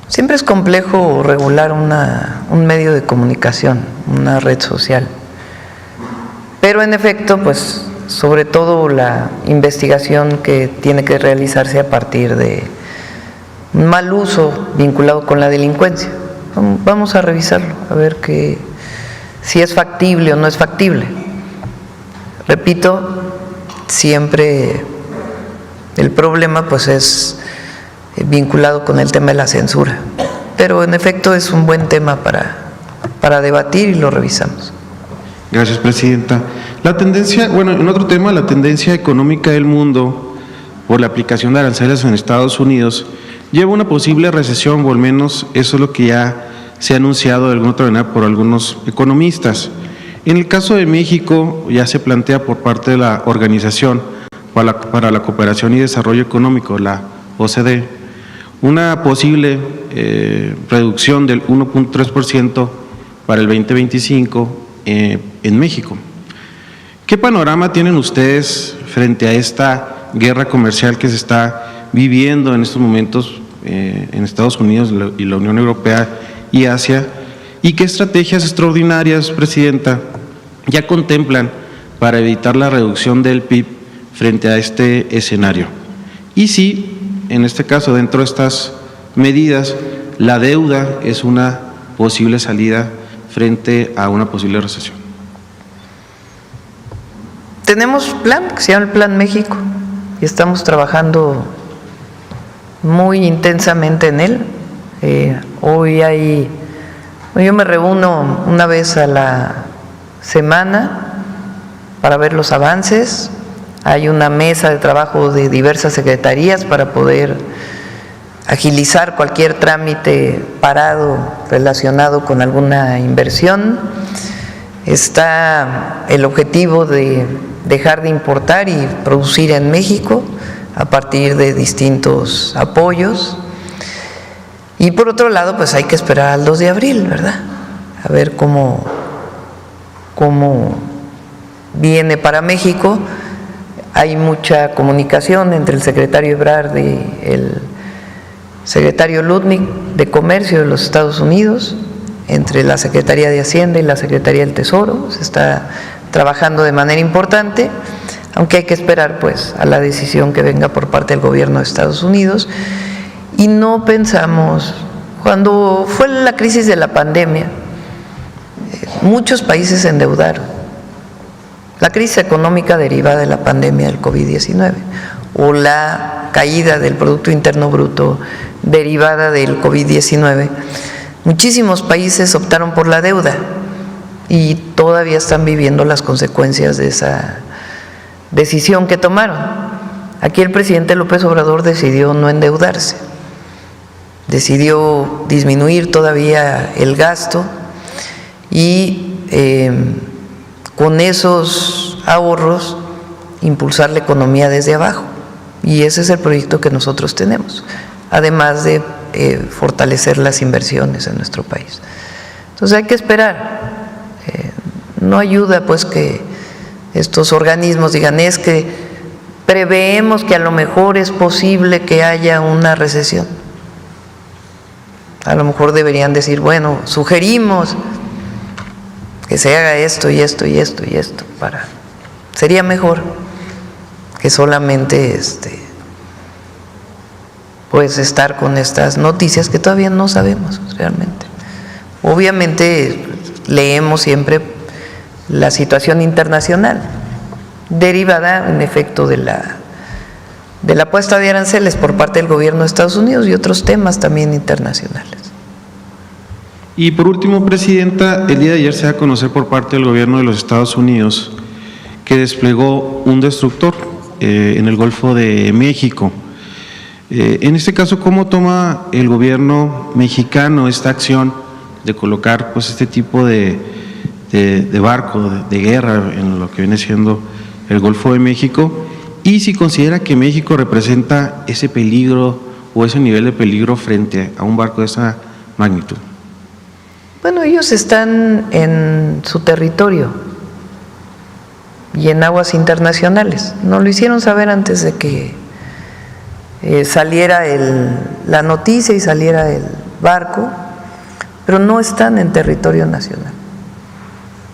Siempre es complejo regular un medio de comunicación, una red social. Pero en efecto, pues sobre todo la investigación que tiene que realizarse a partir de un mal uso vinculado con la delincuencia. Vamos a revisarlo, a ver si es factible o no es factible. Repito, siempre el problema pues es vinculado con el tema de la censura, pero en efecto es un buen tema para debatir y lo revisamos. Gracias, Presidenta. La tendencia, bueno, en otro tema, la tendencia económica del mundo por la aplicación de aranceles en Estados Unidos lleva una posible recesión, o al menos eso es lo que ya se ha anunciado de alguna otra manera por algunos economistas. En el caso de México, ya se plantea por parte de la Organización para la Cooperación y Desarrollo Económico, la OCDE, una posible reducción del 1.3% para el 2025 en México. ¿Qué panorama tienen ustedes frente a esta guerra comercial que se está viviendo en estos momentos en Estados Unidos y la Unión Europea y Asia? ¿Y qué estrategias extraordinarias, Presidenta, ya contemplan para evitar la reducción del PIB frente a este escenario? Y si, en este caso, dentro de estas medidas, la deuda es una posible salida frente a una posible recesión. Tenemos un plan que se llama el Plan México y estamos trabajando muy intensamente en él. Yo me reúno una vez a la semana para ver los avances. Hay una mesa de trabajo de diversas secretarías para poder agilizar cualquier trámite parado relacionado con alguna inversión. Está el objetivo de dejar de importar y producir en México a partir de distintos apoyos. Y por otro lado, pues hay que esperar al 2 de abril, ¿verdad? A ver cómo viene para México. Hay mucha comunicación entre el secretario Ebrard y el secretario Lutnick de Comercio de los Estados Unidos, entre la Secretaría de Hacienda y la Secretaría del Tesoro. Se está trabajando de manera importante, aunque hay que esperar pues a la decisión que venga por parte del gobierno de Estados Unidos. Y no pensamos, cuando fue la crisis de la pandemia, muchos países se endeudaron. La crisis económica derivada de la pandemia del COVID-19 o la caída del Producto Interno Bruto derivada del COVID-19, muchísimos países optaron por la deuda y todavía están viviendo las consecuencias de esa decisión que tomaron. Aquí el presidente López Obrador decidió no endeudarse, decidió disminuir todavía el gasto y con esos ahorros impulsar la economía desde abajo. Y ese es el proyecto que nosotros tenemos, además de fortalecer las inversiones en nuestro país. Entonces hay que esperar. No ayuda pues que estos organismos digan es que preveemos que a lo mejor es posible que haya una recesión. A lo mejor deberían decir, bueno, sugerimos que se haga esto y esto y esto y esto, sería mejor que solamente pues estar con estas noticias que todavía no sabemos realmente. Obviamente leemos siempre la situación internacional derivada en efecto de la puesta de aranceles por parte del gobierno de Estados Unidos y otros temas también internacionales. Y por último, Presidenta, el día de ayer se da a conocer por parte del gobierno de los Estados Unidos que desplegó un destructor en el Golfo de México. En este caso, ¿cómo toma el gobierno mexicano esta acción de colocar pues este tipo de barco de guerra en lo que viene siendo el Golfo de México? Y si considera que México representa ese peligro o ese nivel de peligro frente a un barco de esa magnitud. Bueno, ellos están en su territorio y en aguas internacionales. Nos lo hicieron saber antes de que saliera la noticia y saliera el barco, pero no están en territorio nacional.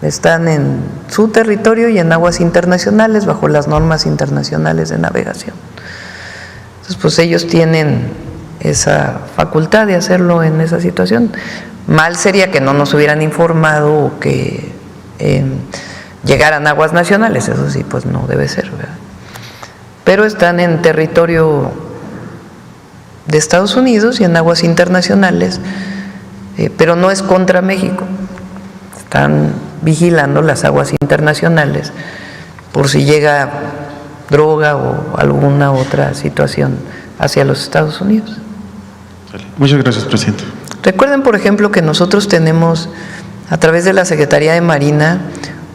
Están en su territorio y en aguas internacionales bajo las normas internacionales de navegación. Entonces, pues ellos tienen esa facultad de hacerlo en esa situación. Mal sería que no nos hubieran informado o que llegaran a aguas nacionales, eso sí, pues no debe ser, ¿verdad? Pero están en territorio de Estados Unidos y en aguas internacionales, pero no es contra México. Están vigilando las aguas internacionales por si llega droga o alguna otra situación hacia los Estados Unidos. Muchas gracias, Presidente. Recuerden, por ejemplo, que nosotros tenemos, a través de la Secretaría de Marina,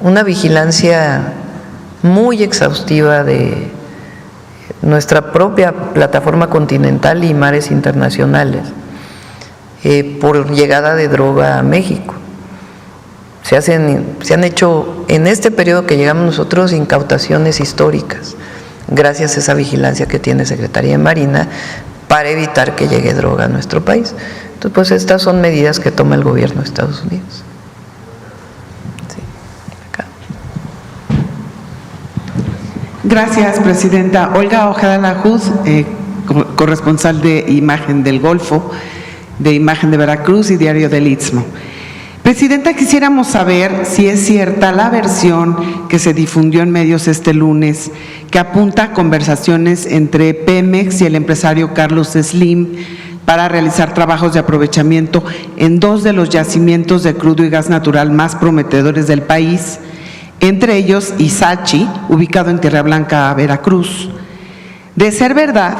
una vigilancia muy exhaustiva de nuestra propia plataforma continental y mares internacionales por llegada de droga a México. Se han hecho en este periodo que llegamos nosotros incautaciones históricas, gracias a esa vigilancia que tiene Secretaría de Marina para evitar que llegue droga a nuestro país. Entonces, pues estas son medidas que toma el gobierno de Estados Unidos. Sí, acá. Gracias, Presidenta. Olga Ojeda Lajuz, corresponsal de Imagen del Golfo, de Imagen de Veracruz y Diario del Istmo. Presidenta, quisiéramos saber si es cierta la versión que se difundió en medios este lunes que apunta a conversaciones entre Pemex y el empresario Carlos Slim para realizar trabajos de aprovechamiento en dos de los yacimientos de crudo y gas natural más prometedores del país, entre ellos Ixachi, ubicado en Tierra Blanca, Veracruz. De ser verdad,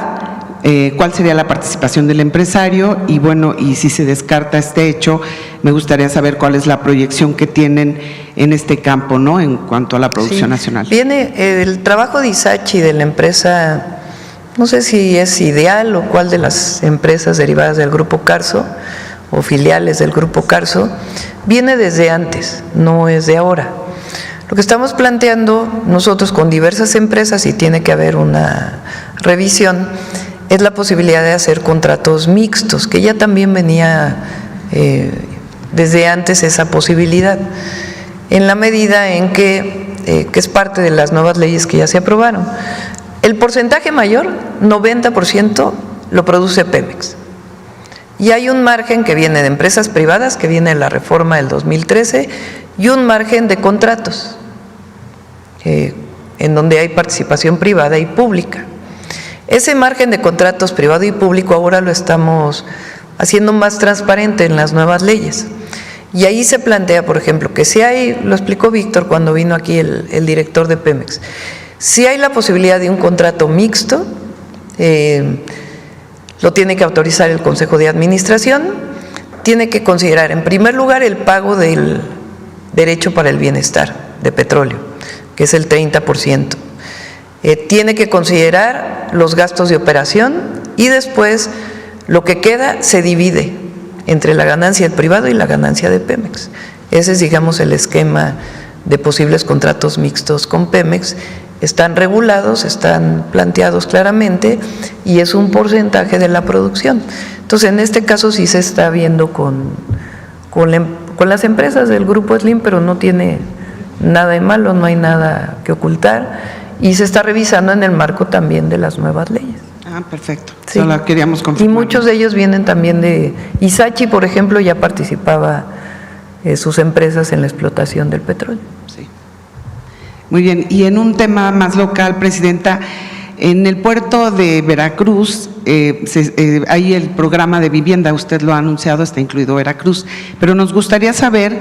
¿cuál sería la participación del empresario? Y bueno, y si se descarta este hecho, me gustaría saber cuál es la proyección que tienen en este campo, ¿no?, en cuanto a la producción nacional. Viene el trabajo de Ixachi, de la empresa, no sé si es Ideal o cuál de las empresas derivadas del Grupo Carso o filiales del Grupo Carso, viene desde antes, no es de ahora. Lo que estamos planteando nosotros con diversas empresas, y tiene que haber una revisión, es la posibilidad de hacer contratos mixtos, que ya también venía desde antes esa posibilidad, en la medida en que es parte de las nuevas leyes que ya se aprobaron. El porcentaje mayor, 90%, lo produce Pemex. Y hay un margen que viene de empresas privadas, que viene de la reforma del 2013, y un margen de contratos, en donde hay participación privada y pública. Ese margen de contratos privado y público ahora lo estamos haciendo más transparente en las nuevas leyes. Y ahí se plantea, por ejemplo, que si hay, lo explicó Víctor cuando vino aquí el director de Pemex, si hay la posibilidad de un contrato mixto, lo tiene que autorizar el Consejo de Administración, tiene que considerar en primer lugar el pago del derecho para el bienestar de petróleo, que es el 30%. Tiene que considerar los gastos de operación y después lo que queda se divide entre la ganancia del privado y la ganancia de Pemex. Ese es, digamos, el esquema de posibles contratos mixtos con Pemex. Están regulados, están planteados claramente y es un porcentaje de la producción. Entonces, en este caso sí se está viendo con las empresas del Grupo Slim, pero no tiene nada de malo, no hay nada que ocultar y se está revisando en el marco también de las nuevas leyes. Ah, perfecto. Sí. Solo queríamos confirmar. Y muchos de ellos vienen también de Isachi, por ejemplo, ya participaba sus empresas en la explotación del petróleo. Sí. Muy bien, y en un tema más local, Presidenta, en el puerto de Veracruz hay el programa de vivienda, usted lo ha anunciado, está incluido Veracruz, pero nos gustaría saber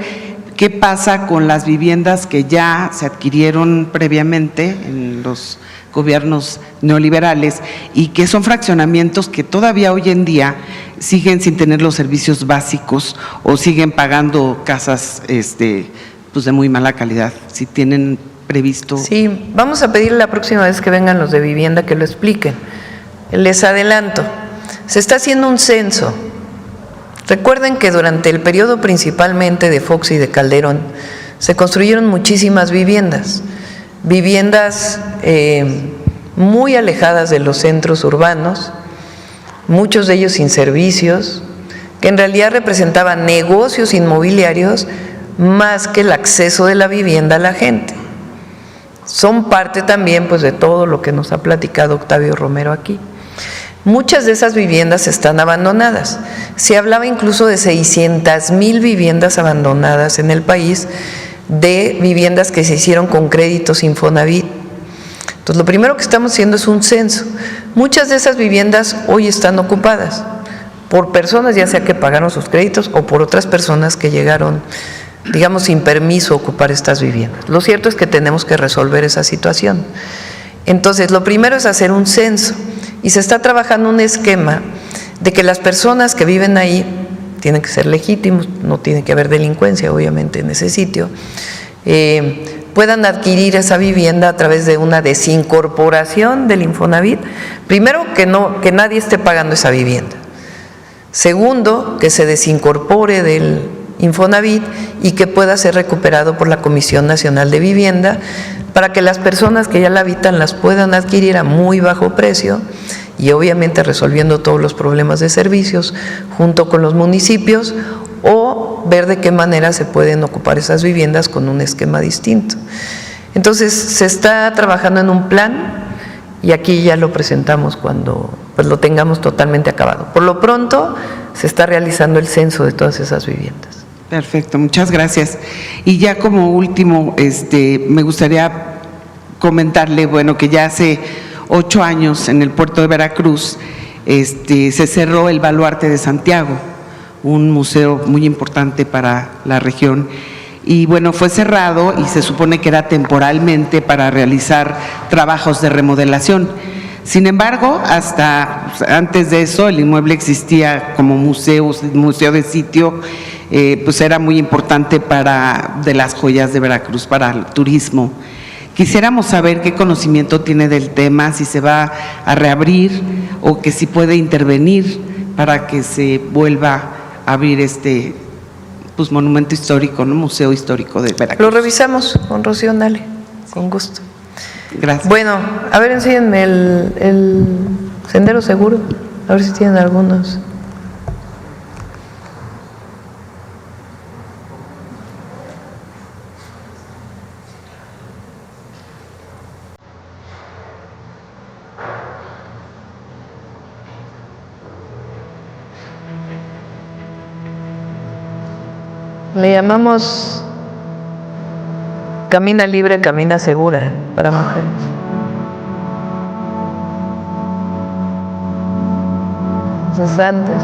qué pasa con las viviendas que ya se adquirieron previamente en los gobiernos neoliberales y que son fraccionamientos que todavía hoy en día siguen sin tener los servicios básicos o siguen pagando casas pues de muy mala calidad. Si tienen previsto. Sí, vamos a pedir la próxima vez que vengan los de vivienda que lo expliquen. Les adelanto, se está haciendo un censo. Recuerden que durante el periodo principalmente de Fox y de Calderón se construyeron muchísimas viviendas muy alejadas de los centros urbanos, muchos de ellos sin servicios, que en realidad representaban negocios inmobiliarios más que el acceso de la vivienda a la gente. Son parte también pues de todo lo que nos ha platicado Octavio Romero aquí. Muchas de esas viviendas están abandonadas. Se hablaba incluso de 600,000 viviendas abandonadas en el país, de viviendas que se hicieron con créditos Infonavit. Entonces, lo primero que estamos haciendo es un censo. Muchas de esas viviendas hoy están ocupadas por personas, ya sea que pagaron sus créditos o por otras personas que llegaron, digamos, sin permiso a ocupar estas viviendas. Lo cierto es que tenemos que resolver esa situación. Entonces, lo primero es hacer un censo y se está trabajando un esquema de que las personas que viven ahí tienen que ser legítimos, no tiene que haber delincuencia obviamente en ese sitio, puedan adquirir esa vivienda a través de una desincorporación del Infonavit. Primero, que nadie esté pagando esa vivienda. Segundo, que se desincorpore del Infonavit y que pueda ser recuperado por la Comisión Nacional de Vivienda para que las personas que ya la habitan las puedan adquirir a muy bajo precio y obviamente resolviendo todos los problemas de servicios junto con los municipios, o ver de qué manera se pueden ocupar esas viviendas con un esquema distinto. Entonces se está trabajando en un plan y aquí ya lo presentamos cuando pues lo tengamos totalmente acabado. Por lo pronto se está realizando el censo de todas esas viviendas. Perfecto, muchas gracias. Y ya como último, me gustaría comentarle, bueno, que ya hace 8 años en el puerto de Veracruz se cerró el Baluarte de Santiago, un museo muy importante para la región. Y bueno, fue cerrado y se supone que era temporalmente para realizar trabajos de remodelación. Sin embargo, hasta antes de eso, el inmueble existía como museo de sitio, pues era muy importante de las joyas de Veracruz para el turismo. Quisiéramos saber qué conocimiento tiene del tema, si se va a reabrir o que si puede intervenir para que se vuelva a abrir pues monumento histórico, ¿no? Museo histórico de Veracruz. Lo revisamos con Rocío Nale, con gusto. Gracias. Bueno, a ver, enséñenme el Sendero Seguro, a ver si tienen algunos. Le llamamos Camina Libre, Camina Segura para mujeres. Cesantes.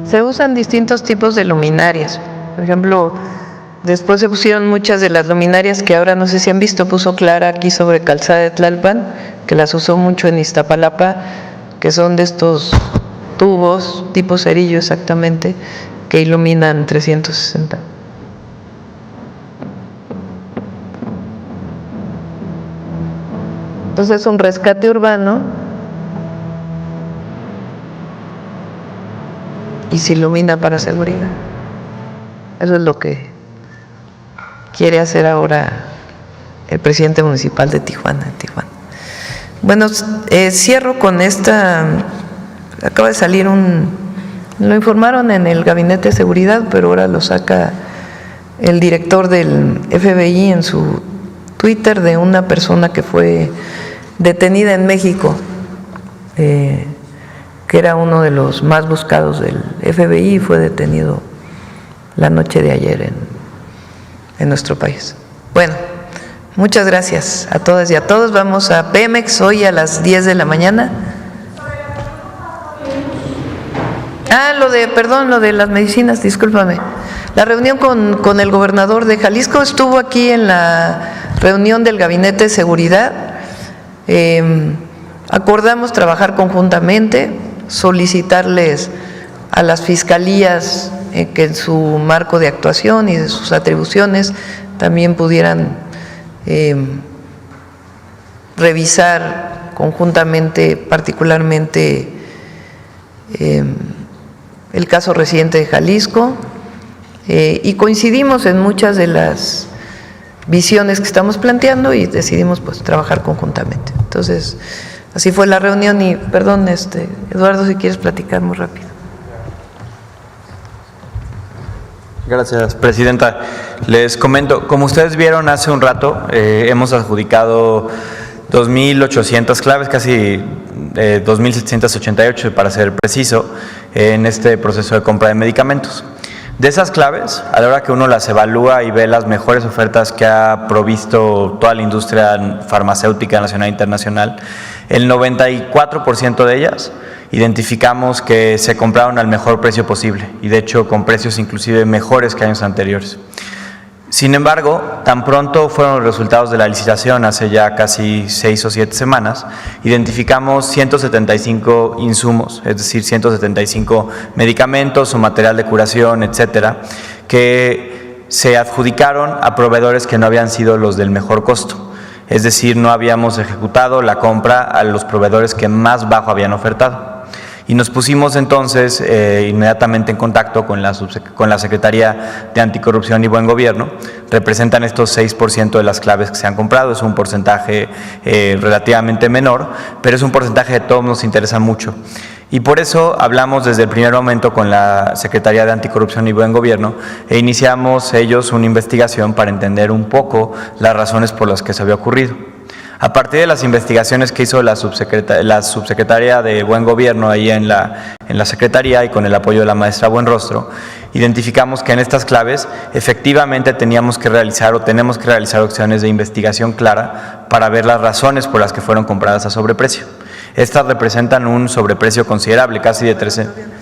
Se usan distintos tipos de luminarias. Por ejemplo, después se pusieron muchas de las luminarias que ahora no sé si han visto, puso Clara aquí sobre Calzada de Tlalpan, que las usó mucho en Iztapalapa, que son de estos tubos, tipo cerillo exactamente, que iluminan 360. Entonces es un rescate urbano y se ilumina para seguridad. Eso es lo que quiere hacer ahora el presidente municipal de Tijuana. Bueno, cierro con esta. Acaba de salir lo informaron en el Gabinete de Seguridad, pero ahora lo saca el director del FBI en su Twitter, de una persona que fue detenida en México, que era uno de los más buscados del FBI y fue detenido la noche de ayer en nuestro país. Bueno, muchas gracias a todas y a todos. Vamos a Pemex hoy a las 10 de la mañana. Lo de las medicinas, discúlpame. La reunión con el gobernador de Jalisco, estuvo aquí en la reunión del Gabinete de Seguridad. Acordamos trabajar conjuntamente, solicitarles a las fiscalías que en su marco de actuación y de sus atribuciones también pudieran revisar conjuntamente, particularmente el caso reciente de Jalisco, y coincidimos en muchas de las visiones que estamos planteando y decidimos pues trabajar conjuntamente. Entonces, así fue la reunión y, perdón, Eduardo, si quieres platicar muy rápido. Gracias, presidenta. Les comento, como ustedes vieron hace un rato, hemos adjudicado 2.800 claves, casi 2.788 para ser preciso, en este proceso de compra de medicamentos. De esas claves, a la hora que uno las evalúa y ve las mejores ofertas que ha provisto toda la industria farmacéutica nacional e internacional, el 94% de ellas identificamos que se compraron al mejor precio posible y de hecho con precios inclusive mejores que años anteriores. Sin embargo, tan pronto fueron los resultados de la licitación, hace ya casi 6 o 7 semanas, identificamos 175 insumos, es decir, 175 medicamentos o material de curación, etcétera, que se adjudicaron a proveedores que no habían sido los del mejor costo. Es decir, no habíamos ejecutado la compra a los proveedores que más bajo habían ofertado. Y nos pusimos entonces inmediatamente en contacto con la Secretaría de Anticorrupción y Buen Gobierno. Representan estos 6% de las claves que se han comprado, es un porcentaje relativamente menor, pero es un porcentaje que a todos nos interesa mucho. Y por eso hablamos desde el primer momento con la Secretaría de Anticorrupción y Buen Gobierno e iniciamos ellos una investigación para entender un poco las razones por las que se había ocurrido. A partir de las investigaciones que hizo la subsecretaria de Buen Gobierno ahí en la Secretaría y con el apoyo de la maestra Buenrostro, identificamos que en estas claves efectivamente tenemos que realizar acciones de investigación clara para ver las razones por las que fueron compradas a sobreprecio. Estas representan un sobreprecio considerable, casi de 13.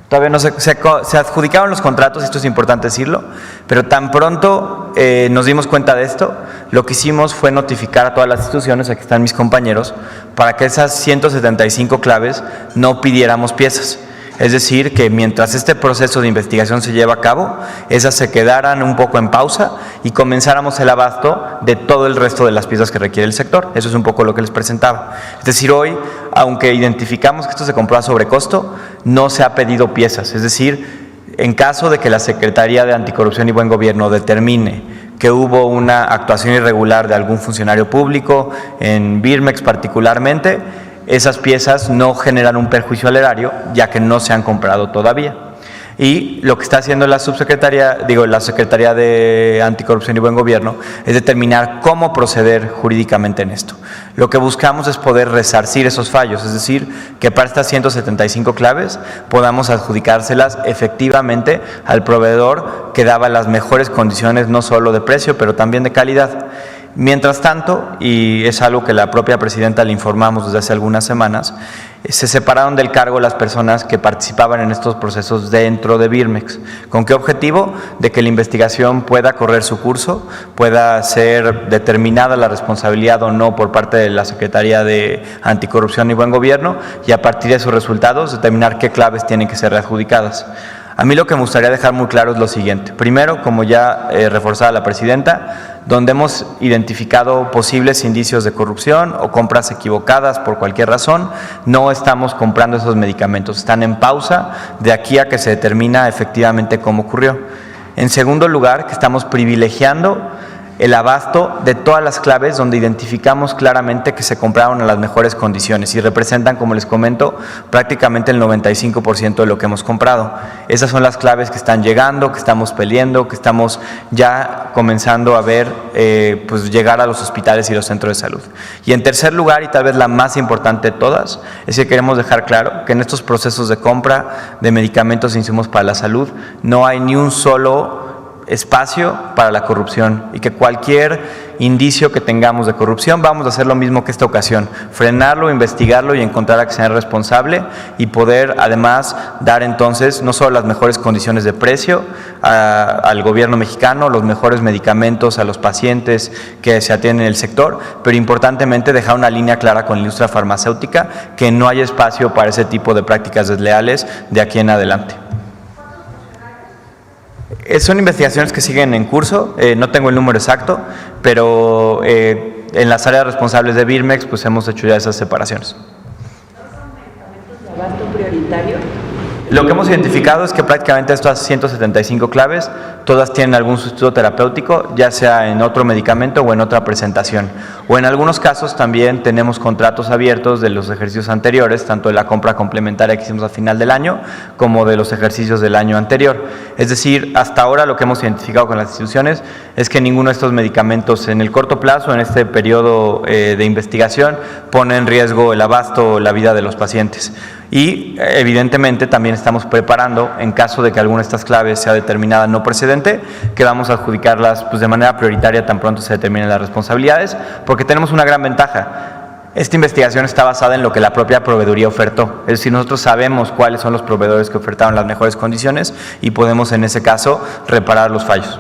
Todavía no se adjudicaron los contratos, esto es importante decirlo, pero tan pronto nos dimos cuenta de esto, lo que hicimos fue notificar a todas las instituciones, aquí están mis compañeros, para que esas 175 claves no pidiéramos piezas. Es decir, que mientras este proceso de investigación se lleva a cabo, esas se quedaran un poco en pausa y comenzáramos el abasto de todo el resto de las piezas que requiere el sector. Eso es un poco lo que les presentaba. Es decir, hoy, aunque identificamos que esto se compró a sobrecosto, no se ha pedido piezas. Es decir, en caso de que la Secretaría de Anticorrupción y Buen Gobierno determine que hubo una actuación irregular de algún funcionario público, en Birmex particularmente, esas piezas no generan un perjuicio al erario, ya que no se han comprado todavía. Y lo que está haciendo la Secretaría de Anticorrupción y Buen Gobierno es determinar cómo proceder jurídicamente en esto. Lo que buscamos es poder resarcir esos fallos, es decir, que para estas 175 claves podamos adjudicárselas efectivamente al proveedor que daba las mejores condiciones, no solo de precio, pero también de calidad. Mientras tanto, y es algo que la propia presidenta le informamos desde hace algunas semanas, se separaron del cargo las personas que participaban en estos procesos dentro de Birmex. ¿Con qué objetivo? De que la investigación pueda correr su curso, pueda ser determinada la responsabilidad o no por parte de la Secretaría de Anticorrupción y Buen Gobierno, y a partir de sus resultados determinar qué claves tienen que ser readjudicadas. A mí lo que me gustaría dejar muy claro es lo siguiente. Primero, como ya reforzaba la presidenta, donde hemos identificado posibles indicios de corrupción o compras equivocadas por cualquier razón, no estamos comprando esos medicamentos, están en pausa de aquí a que se determina efectivamente cómo ocurrió. En segundo lugar, que estamos privilegiando el abasto de todas las claves donde identificamos claramente que se compraron a las mejores condiciones y representan, como les comento, prácticamente el 95% de lo que hemos comprado. Esas son las claves que están llegando, que estamos peleando, que estamos ya comenzando a ver pues llegar a los hospitales y los centros de salud. Y en tercer lugar, y tal vez la más importante de todas, es que queremos dejar claro que en estos procesos de compra de medicamentos e insumos para la salud no hay ni un solo espacio para la corrupción, y que cualquier indicio que tengamos de corrupción vamos a hacer lo mismo que esta ocasión, frenarlo, investigarlo y encontrar a quien sea responsable, y poder además dar entonces no solo las mejores condiciones de precio al gobierno mexicano, los mejores medicamentos a los pacientes que se atienden en el sector, pero importantemente dejar una línea clara con la industria farmacéutica, que no hay espacio para ese tipo de prácticas desleales de aquí en adelante. Son investigaciones que siguen en curso, no tengo el número exacto, pero en las áreas responsables de Birmex pues hemos hecho ya esas separaciones. ¿De abasto prioritario? Lo que hemos identificado es que prácticamente estas 175 claves, todas tienen algún sustituto terapéutico, ya sea en otro medicamento o en otra presentación. O en algunos casos también tenemos contratos abiertos de los ejercicios anteriores, tanto de la compra complementaria que hicimos al final del año, como de los ejercicios del año anterior. Es decir, hasta ahora lo que hemos identificado con las instituciones es que ninguno de estos medicamentos en el corto plazo, en este periodo de investigación, pone en riesgo el abasto o la vida de los pacientes. Y evidentemente también estamos preparando, en caso de que alguna de estas claves sea determinada no procedente, que vamos a adjudicarlas pues de manera prioritaria tan pronto se determinen las responsabilidades, porque tenemos una gran ventaja. Esta investigación está basada en lo que la propia proveeduría ofertó, es decir, nosotros sabemos cuáles son los proveedores que ofertaron las mejores condiciones y podemos en ese caso reparar los fallos.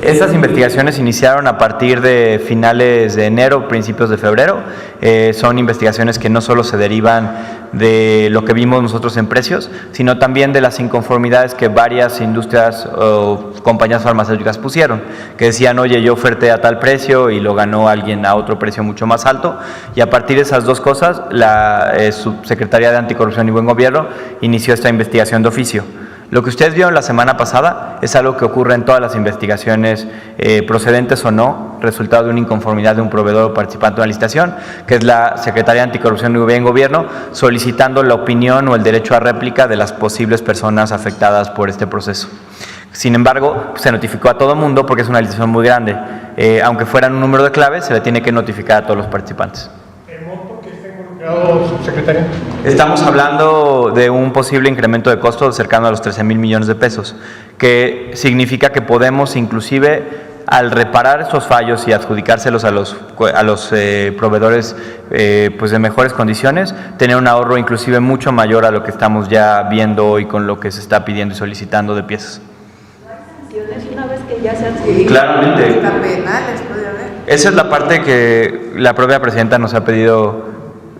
Estas investigaciones iniciaron a partir de finales de enero, principios de febrero. Son investigaciones que no solo se derivan de lo que vimos nosotros en precios, sino también de las inconformidades que varias industrias o compañías farmacéuticas pusieron, que decían, oye, yo oferté a tal precio y lo ganó alguien a otro precio mucho más alto, y a partir de esas dos cosas, la Subsecretaría de Anticorrupción y Buen Gobierno inició esta investigación de oficio. Lo que ustedes vieron la semana pasada es algo que ocurre en todas las investigaciones, procedentes o no, resultado de una inconformidad de un proveedor o participante de una licitación, que es la Secretaría de Anticorrupción y Buen Gobierno solicitando la opinión o el derecho a réplica de las posibles personas afectadas por este proceso. Sin embargo, se notificó a todo el mundo porque es una licitación muy grande. Aunque fueran un número de claves, se le tiene que notificar a todos los participantes. Subsecretario. Estamos hablando de un posible incremento de costos cercano a los 13,000 millones de pesos, que significa que podemos inclusive, al reparar estos fallos y adjudicárselos a los proveedores pues de mejores condiciones, tener un ahorro inclusive mucho mayor a lo que estamos ya viendo hoy con lo que se está pidiendo y solicitando de piezas. Una vez que ya se adjudican, Claramente. penales, puede haber. Esa es la parte que la propia presidenta nos ha pedido.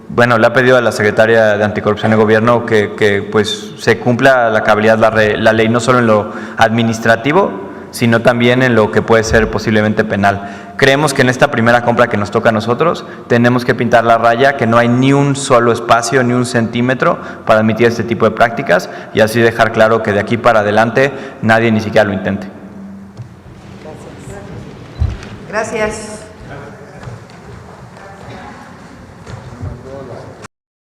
Bueno, le ha pedido a la Secretaria de Anticorrupción y Gobierno que pues se cumpla la cabalidad la ley, no solo en lo administrativo, sino también en lo que puede ser posiblemente penal. Creemos que en esta primera compra que nos toca a nosotros tenemos que pintar la raya, que no hay ni un solo espacio, ni un centímetro para admitir este tipo de prácticas, y así dejar claro que de aquí para adelante nadie ni siquiera lo intente. Gracias.